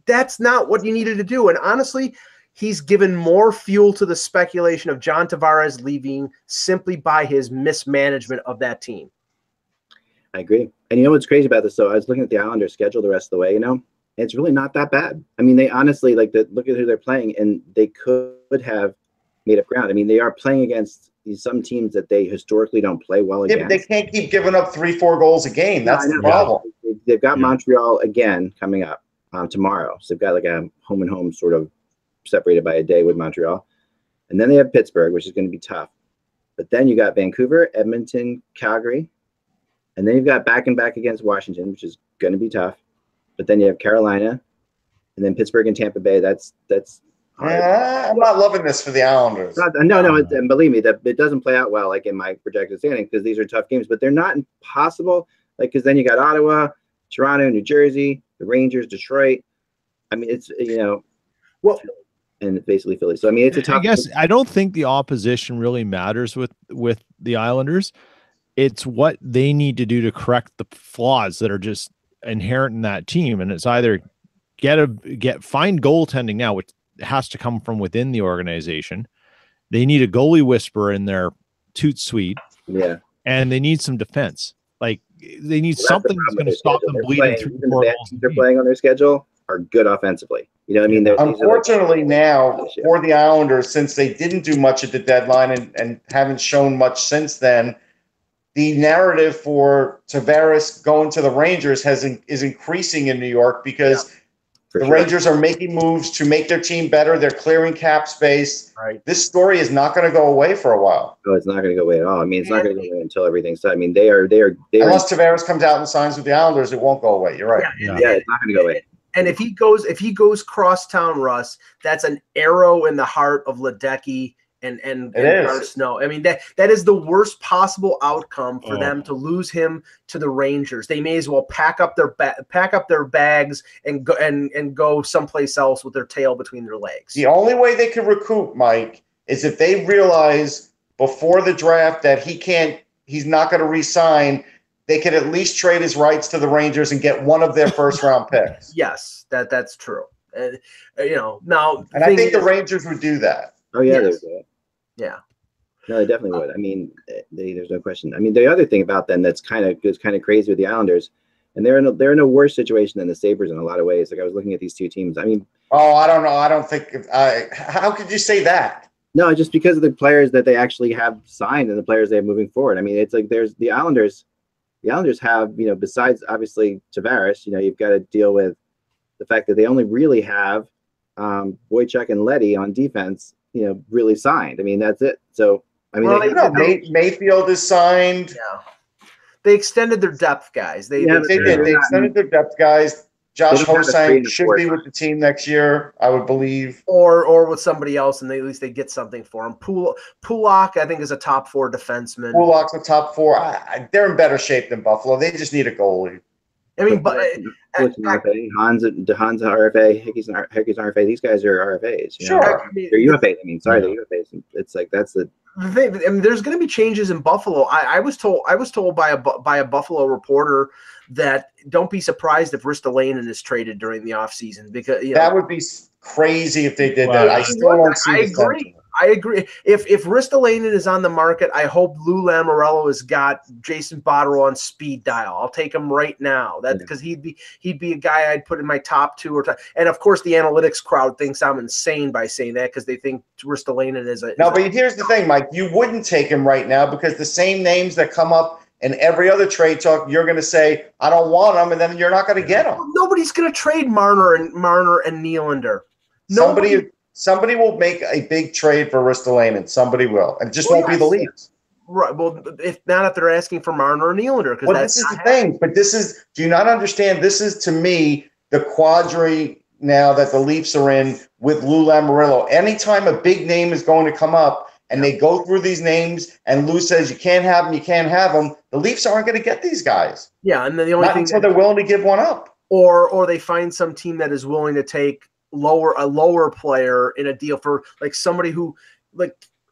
That's not what you needed to do. And honestly, he's given more fuel to the speculation of John Tavares leaving simply by his mismanagement of that team. I agree. And what's crazy about this, though? I was looking at the Islanders' schedule the rest of the way, it's really not that bad. I mean, they honestly, look at who they're playing, and they could have made up ground. I mean, they are playing against some teams that they historically don't play well against. They can't keep giving up 3-4 goals a game. That's the problem. They've got Montreal again coming up tomorrow. So they've got like a home and home sort of separated by a day with Montreal. And then they have Pittsburgh, which is going to be tough. But then you got Vancouver, Edmonton, Calgary. And then you've got back and back against Washington, which is going to be tough. But then you have Carolina, and then Pittsburgh and Tampa Bay. That's hard. I'm not loving this for the Islanders. No, and believe me, that it doesn't play out well like in my projected standing, because these are tough games, but they're not impossible. Because then you got Ottawa, Toronto, New Jersey, the Rangers, Detroit. I mean, it's and basically Philly. So I mean, it's a tough. I guess I don't think the opposition really matters with the Islanders. It's what they need to do to correct the flaws that are just inherent in that team, and it's either find goaltending now, which has to come from within the organization. They need a goalie whisperer in their toot suite, and they need some defense. Like, they need something that's going to stop them bleeding through the goals. They're playing on their schedule are good offensively. You know what I mean? Unfortunately, now for the Islanders, since they didn't do much at the deadline and haven't shown much since then, the narrative for Tavares going to the Rangers is increasing in New York, because The Rangers are making moves to make their team better. They're clearing cap space. Right. This story is not going to go away for a while. No, it's not going to go away at all. I mean, it's not going to go away until everything's done. I mean, they are unless Tavares comes out and signs with the Islanders, it won't go away. You're right. Yeah, it's not going to go away. And if he goes crosstown, Russ, that's an arrow in the heart of Ledecky and Snow. I mean, that is the worst possible outcome for them to lose him to the Rangers. They may as well pack up their bags and go someplace else with their tail between their legs. The only way they could recoup, Mike, is if they realize before the draft that he's not going to re-sign. They could at least trade his rights to the Rangers and get one of their first-round picks. Yes, that's true. Now, and I think the Rangers would do that. Oh yeah, yes. They would. Yeah. No, they definitely would. I mean, there's no question. I mean, the other thing about them that's kind of crazy with the Islanders, and they're in a worse situation than the Sabres in a lot of ways. Like I was looking at these two teams. I mean, I don't know. I don't think. How could you say that? No, just because of the players that they actually have signed and the players they have moving forward. I mean, it's like there's the Islanders. The Islanders have, besides obviously Tavares, you've got to deal with the fact that they only really have Wojciech and Leddy on defense, really signed. I mean, that's it. So, I mean, Mayfield is signed. Yeah. They extended their depth guys. They did. They extended their depth guys. Josh Hosang should be with the team next year, I would believe. Or with somebody else, and at least they get something for him. Pulak, I think, is a top 4 defenseman. Pulak's a top 4. They're in better shape than Buffalo. They just need a goalie. I mean, but Hans RFA, Hickey's RFA. These guys are RFAs. Sure, they're UFAs. I mean, sorry, they're UFAs. It's like that's the thing. I mean, there's going to be changes in Buffalo. I was told by a Buffalo reporter that don't be surprised if Ristolainen is traded during the offseason because that would be crazy if they did that. I still don't see. I agree. If Ristolainen is on the market, I hope Lou Lamoriello has got Jason Botterill on speed dial. I'll take him right now. Because he'd be a guy I'd put in my top 2 and of course the analytics crowd thinks I'm insane by saying that because they think Ristolainen is a. But here's the thing, Mike. You wouldn't take him right now because the same names that come up in every other trade talk, you're going to say I don't want him, and then you're not going to get him. Nobody's going to trade Marner and Nylander. Somebody will make a big trade for Ristolainen. Somebody will. And it just won't be the Leafs. Right. Well, if they're asking for Marner or Nylander. This is the thing. But do you not understand? This is, to me, the quadri now that the Leafs are in with Lou Lamoriello. Anytime a big name is going to come up and they go through these names and Lou says you can't have them, the Leafs aren't going to get these guys. Yeah, and then the only thing until they're willing to give one up. Or they find some team that is willing to take a lower player in a deal for like somebody who and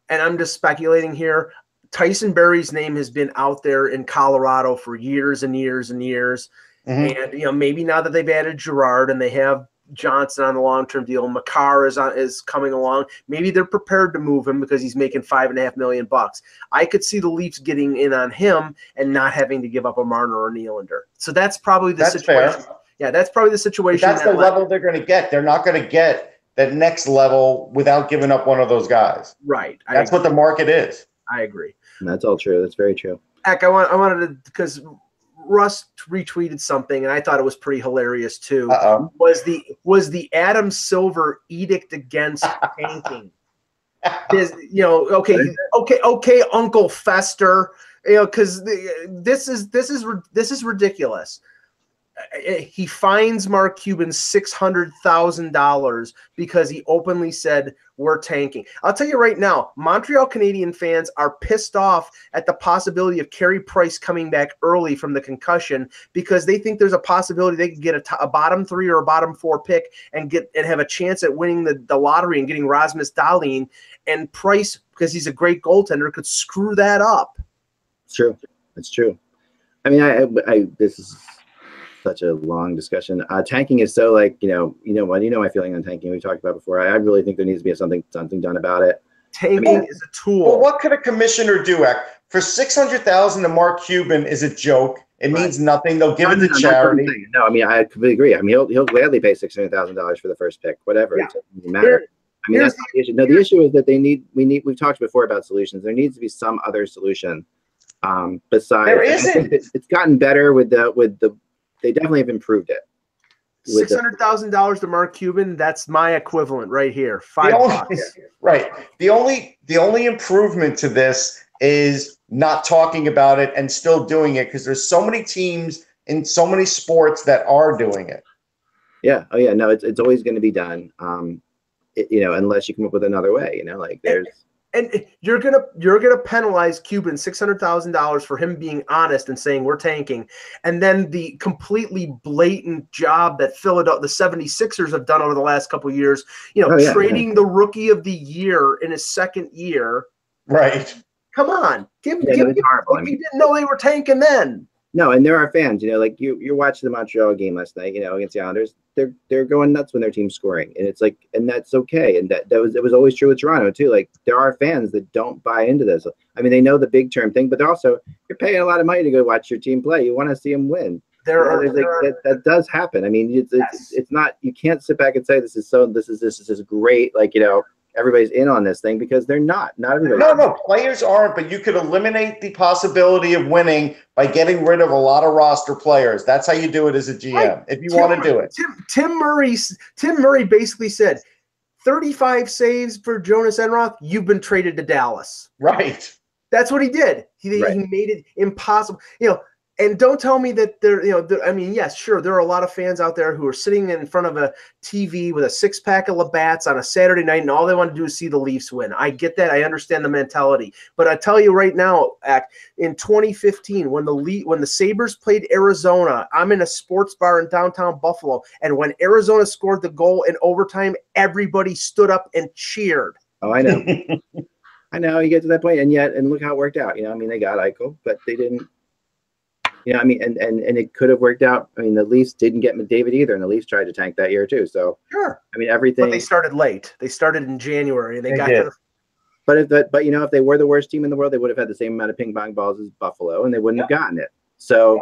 I'm just speculating here. Tyson Berry's name has been out there in Colorado for years and years and years. Mm-hmm. And maybe now that they've added Girard and they have Johnson on the long-term deal, Makar is coming along. Maybe they're prepared to move him because he's making $5.5 million. I could see the Leafs getting in on him and not having to give up a Marner or Nylander. So that's probably the situation. Fair. Yeah, that's probably the situation. But that's the level they're going to get. They're not going to get that next level without giving up one of those guys. Right. That's what the market is. I agree. And that's all true. That's very true. Heck, I wanted to, because Russ retweeted something, and I thought it was pretty hilarious too. Was the Adam Silver edict against tanking? Okay, Uncle Fester. Because this is ridiculous. He fines Mark Cuban $600,000 because he openly said we're tanking. I'll tell you right now, Montreal Canadiens fans are pissed off at the possibility of Carey Price coming back early from the concussion because they think there's a possibility they could get a bottom 3 or a bottom 4 pick and have a chance at winning the lottery and getting Rasmus Dahlin. And Price, because he's a great goaltender, could screw that up. It's true. It's true. I mean, this is such a long discussion. Tanking is so my feeling on tanking. We talked about before. I really think there needs to be something done about it. Tanking is a tool. Well, what could a commissioner do? For $600,000 to Mark Cuban is a joke. It means nothing. They'll give it to charity. No, I mean I completely agree. I mean he'll gladly pay $600,000 for the first pick, whatever. Yeah. It doesn't matter. I mean that's the issue. No, the issue is that we've talked before about solutions. There needs to be some other solution. Besides, there isn't. It's gotten better with the. They definitely have improved it. $600,000 to Mark Cuban. That's my equivalent right here. $5. Right. The only improvement to this is not talking about it and still doing it, because there's so many teams in so many sports that are doing it. Yeah. Oh yeah. No, it's always going to be done. Unless you come up with another way, like there's. And you're gonna penalize Cuban $600,000 for him being honest and saying we're tanking, and then the completely blatant job that the 76ers have done over the last couple of years, trading the rookie of the year in his second year. Right. Come on, give me. Horrible. You didn't know they were tanking then. No, and there are fans, like you're watching the Montreal game last night, against the Islanders. They're going nuts when their team's scoring, and it's like, and that's okay. And it was always true with Toronto too. Like there are fans that don't buy into this. I mean, they know the big term thing, but they're also, you're paying a lot of money to go watch your team play. You want to see them win. That does happen. I mean, it's not, you can't sit back and say this is great. Like, everybody's in on this thing, because they're not everybody. No, players aren't, but you could eliminate the possibility of winning by getting rid of a lot of roster players. That's how you do it as a GM, right. If you want to do it. Tim Murray basically said, 35 saves for Jonas Enroth, you've been traded to Dallas. Right. That's what he did. He made it impossible. And don't tell me that yes, sure, there are a lot of fans out there who are sitting in front of a TV with a six-pack of Labatt's on a Saturday night, and all they want to do is see the Leafs win. I get that. I understand the mentality. But I tell you right now, in 2015, when the Sabres played Arizona, I'm in a sports bar in downtown Buffalo, and when Arizona scored the goal in overtime, everybody stood up and cheered. Oh, I know. I know. You get to that point, and look how it worked out. They got Eichel, but they didn't. And it could have worked out. I mean, the Leafs didn't get McDavid either, and the Leafs tried to tank that year too. So sure. I mean, everything. But they started late. They started in January, and they got did. to. But if they were the worst team in the world, they would have had the same amount of ping pong balls as Buffalo, and they wouldn't have gotten it. So,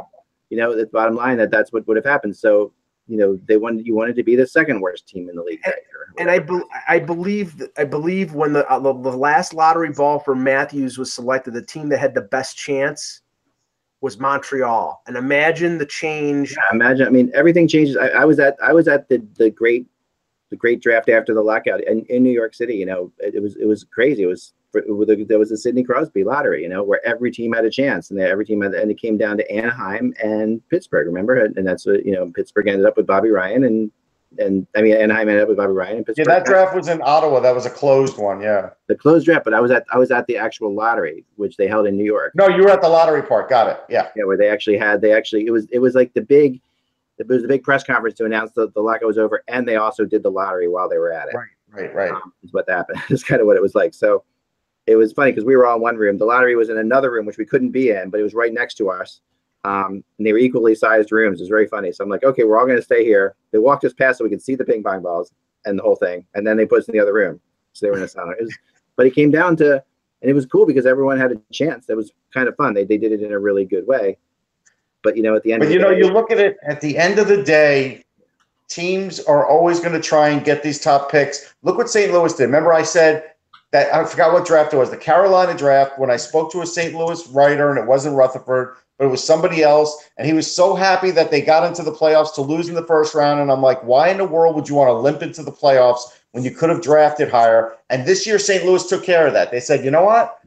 the bottom line that's what would have happened. So, you wanted to be the second worst team in the league that year. And I believe when the last lottery ball for Matthews was selected, the team that had the best chance was Montreal. And imagine the change. Yeah, imagine. I mean, everything changes. I was at the great draft after the lockout in New York City. It was crazy. There was a Sidney Crosby lottery, where every team had a chance, and it came down to Anaheim and Pittsburgh. Remember, and that's what Pittsburgh ended up with Bobby Ryan, and Anaheim ended up with Bobby Ryan. And Pittsburgh. Yeah, that draft was in Ottawa. That was a closed one. Yeah, the closed draft. But I was at the actual lottery, which they held in New York. No, you were at the lottery part. Got it. Yeah. Yeah, where it was like the big press conference to announce the lockout was over, and they also did the lottery while they were at it. Right. Is what happened. It's kind of what it was like. So it was funny because we were all in one room. The lottery was in another room, which we couldn't be in, but it was right next to us. And they were equally sized rooms. It was very funny. So I'm like, okay, we're all going to stay here. They walked us past so we could see the ping pong balls and the whole thing. And then they put us in the other room. So they were in a sauna. But it came down to, and it was cool because everyone had a chance. That was kind of fun. They did it in a really good way. But, at the end of the day. You look at it, at the end of the day, teams are always going to try and get these top picks. Look what St. Louis did. Remember I said that, I forgot what draft it was, the Carolina draft, when I spoke to a St. Louis writer, and it wasn't Rutherford, but it was somebody else, and he was so happy that they got into the playoffs to lose in the first round, and I'm like, why in the world would you want to limp into the playoffs when you could have drafted higher? And this year, St. Louis took care of that. They said, you know what?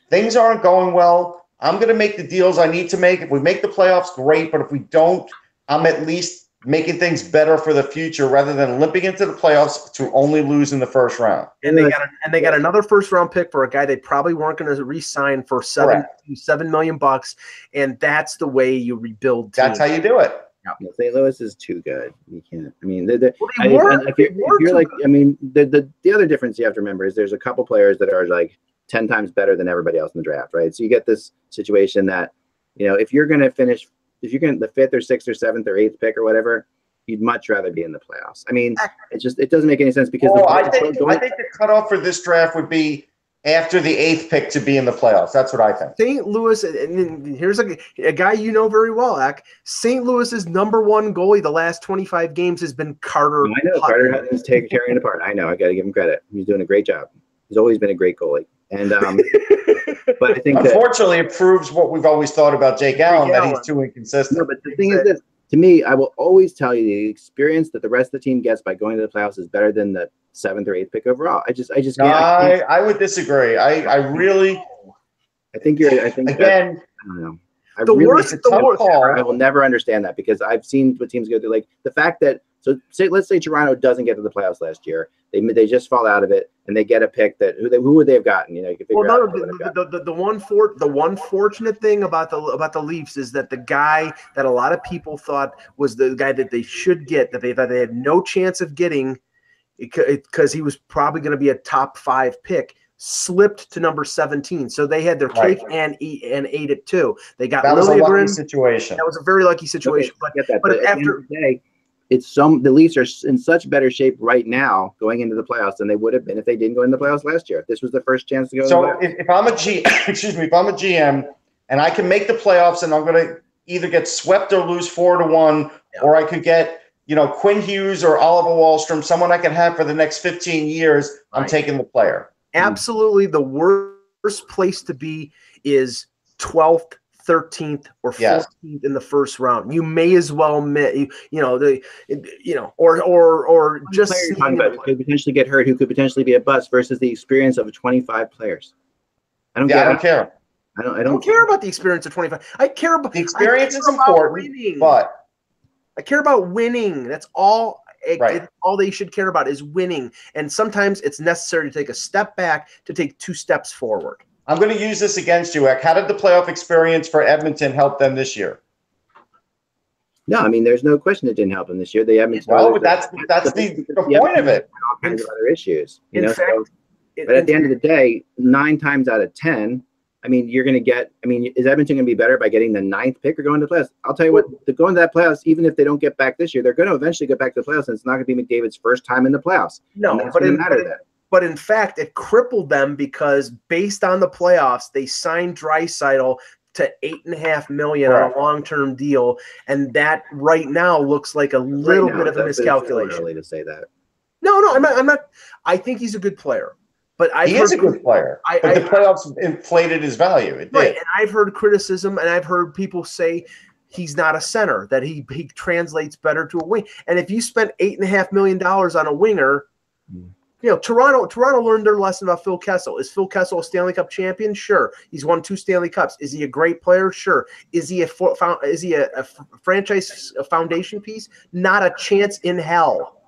Things aren't going well. I'm going to make the deals I need to make. If we make the playoffs, great, but if we don't, I'm at least making things better for the future rather than limping into the playoffs to only lose in the first round. And they got another first round pick for a guy they probably weren't going to re-sign for $7 million, and that's the way you rebuild teams. That's how you do it. Yeah. St. Louis is too good. You can't. I mean, the other difference you have to remember is there's a couple players that are like 10 times better than everybody else in the draft, right? So you get this situation that, if you're going to finish. If you're getting the 5th or 6th or 7th or 8th pick or whatever, you'd much rather be in the playoffs. I mean, it doesn't make any sense because I think the cutoff for this draft would be after the 8th pick to be in the playoffs. That's what I think. St. Louis, and here's a guy you know very well, Ak. St. Louis's number one goalie the last 25 games has been Carter. I know Carter is carrying it apart. I know. I got to give him credit. He's doing a great job. He's always been a great goalie. And but I think unfortunately it proves what we've always thought about Jake Allen, that he's too inconsistent. No, but the thing is this: to me, I will always tell you the experience that the rest of the team gets by going to the playoffs is better than the 7th or 8th pick overall. I just No, can't. I would disagree. I really. I think again. I don't know. I will never understand that because I've seen what teams go through. Like the fact that let's say Toronto doesn't get to the playoffs last year. They just fall out of it and they get a pick that who would they have gotten? You know, you can figure out. The one fortunate thing about the Leafs is that the guy that a lot of people thought was the guy that they should get, that they thought they had no chance of getting because he was probably going to be a top 5 pick, slipped to number 17. So they had their cake and ate it too. They got that was Liljegren. a lucky situation. That was a very lucky situation. Okay, but after at the end of the day, the Leafs are in such better shape right now going into the playoffs than they would have been if they didn't go into the playoffs last year. This was the first chance to go. So if I'm a GM and I can make the playoffs and I'm going to either get swept or lose 4-1, or I could get Quinn Hughes or Oliver Wahlstrom, someone I can have for the next 15 years, I'm taking the player. Absolutely, the worst place to be is 12th, 13th, or 14th in the first round. You may as well or just could potentially get hurt, who could potentially be a bust versus the experience of 25 players. I don't care. I don't care about the experience of 25. I care about the experience is important, winning. But I care about winning. That's all. All they should care about is winning. And sometimes it's necessary to take a step back to take 2 steps forward. I'm going to use this against you, Eck. How did the playoff experience for Edmonton help them this year? No, I mean, there's no question it didn't help them this year. They haven't. Well, that's the point of it. All kinds of other issues. But at the end of the day, 9 times out of 10, I mean, you're going to get. I mean, is Edmonton going to be better by getting the 9th pick or going to the playoffs? I'll tell you what. Going to that playoffs, even if they don't get back this year, they're going to eventually get back to the playoffs, and it's not going to be McDavid's first time in the playoffs. No, but in fact, it crippled them because based on the playoffs, they signed Draisaitl to $8.5 million on a long-term deal, and that right now looks like a little bit of a miscalculation. It's early to say that. No, I'm not. I think he's a good player. But he is a good player. But the playoffs inflated his value. It did. And I've heard criticism, and I've heard people say he's not a center, that he translates better to a wing. And if you spent $8.5 million on a winger, Toronto learned their lesson about Phil Kessel. Is Phil Kessel a Stanley Cup champion? Sure. He's won 2 Stanley Cups. Is he a great player? Sure. Is he a franchise foundation piece? Not a chance in hell.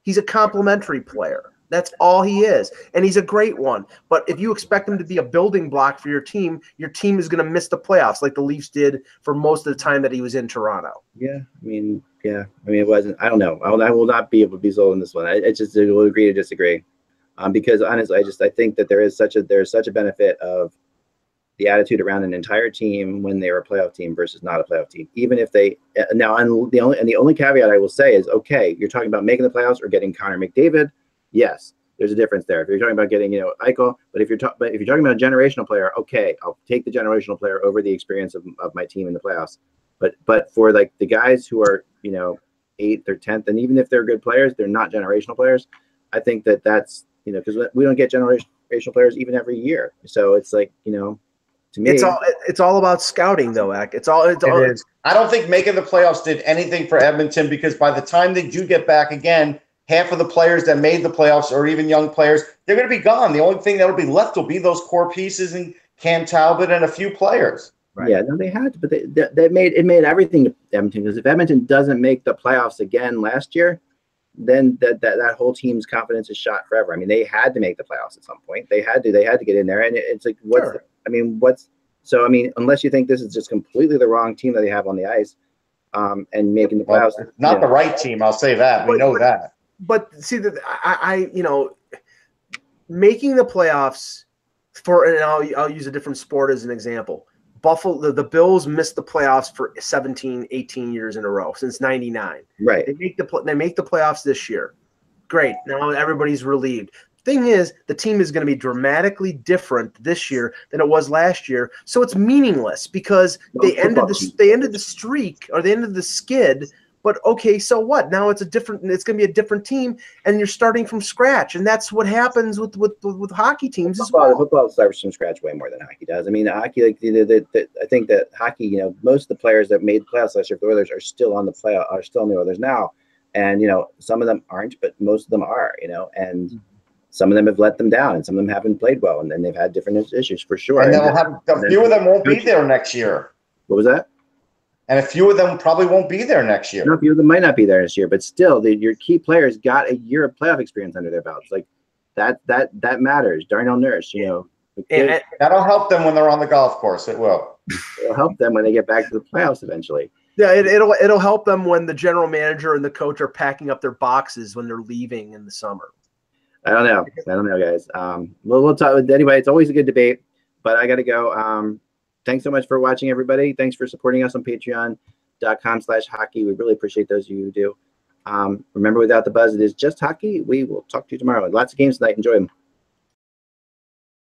He's a complimentary player. That's all he is. And he's a great one. But if you expect him to be a building block for your team is going to miss the playoffs like the Leafs did for most of the time that he was in Toronto. Yeah. I mean, it wasn't. I don't know. I will not be able to be sold on this one. I will agree to disagree. Because honestly, I think that there's such a benefit of the attitude around an entire team when they're a playoff team versus not a playoff team. Even if they now, and the only caveat I will say is, okay, you're talking about making the playoffs or getting Connor McDavid. Yes, there's a difference there. If you're talking about getting, Eichel, but if you're talking about a generational player, okay, I'll take the generational player over the experience of my team in the playoffs. But for like the guys who are 8th or 10th, and even if they're good players, they're not generational players. I think that's because we don't get generational players even every year. So it's like to me, it's all about scouting though, Eck. It is. I don't think making the playoffs did anything for Edmonton because by the time they do get back again, half of the players that made the playoffs or even young players, they're going to be gone. The only thing that'll be left will be those core pieces and Cam Talbot and a few players. Right. Yeah, no, they had to, but they made everything to Edmonton because if Edmonton doesn't make the playoffs again last year, then that whole team's confidence is shot forever. I mean, they had to make the playoffs at some point. They had to get in there, and it's like, unless you think this is just completely the wrong team that they have on the ice, and making the playoffs, not the right team. I'll say that. We know that. But see that making the playoffs and I'll use a different sport as an example. Buffalo, the Bills missed the playoffs for 17, 18 years in a row since 99. Right. They make the playoffs this year. Great. Now everybody's relieved. Thing is, the team is going to be dramatically different this year than it was last year. So it's meaningless because they ended the streak or they ended the skid But okay, so what? Now it's going to be a different team, and you're starting from scratch, and that's what happens with hockey teams as well. Football starts from scratch way more than hockey does. I mean, hockey, like I think that hockey, you know, most of the players that made the playoffs last year for the Oilers are still on the Oilers now, and you know, some of them aren't, but most of them are. You know, and some of them have let them down, and some of them haven't played well, and then they've had different issues for sure. And they'll have a few of them won't be there next year. What was that? And a few of them probably won't be there next year. No, a few of them might not be there this year, but still, your key players got a year of playoff experience under their belts. Like that matters. Darnell Nurse, you know, and that'll help them when they're on the golf course. It will. It'll help them when they get back to the playoffs eventually. Yeah, it'll help them when the general manager and the coach are packing up their boxes when they're leaving in the summer. I don't know, guys. We'll talk with anybody. It's always a good debate, but I got to go. Thanks so much for watching, everybody. Thanks for supporting us on patreon.com/hockey. We really appreciate those of you who do. Remember, without the buzz, it is just hockey. We will talk to you tomorrow. Lots of games tonight. Enjoy them.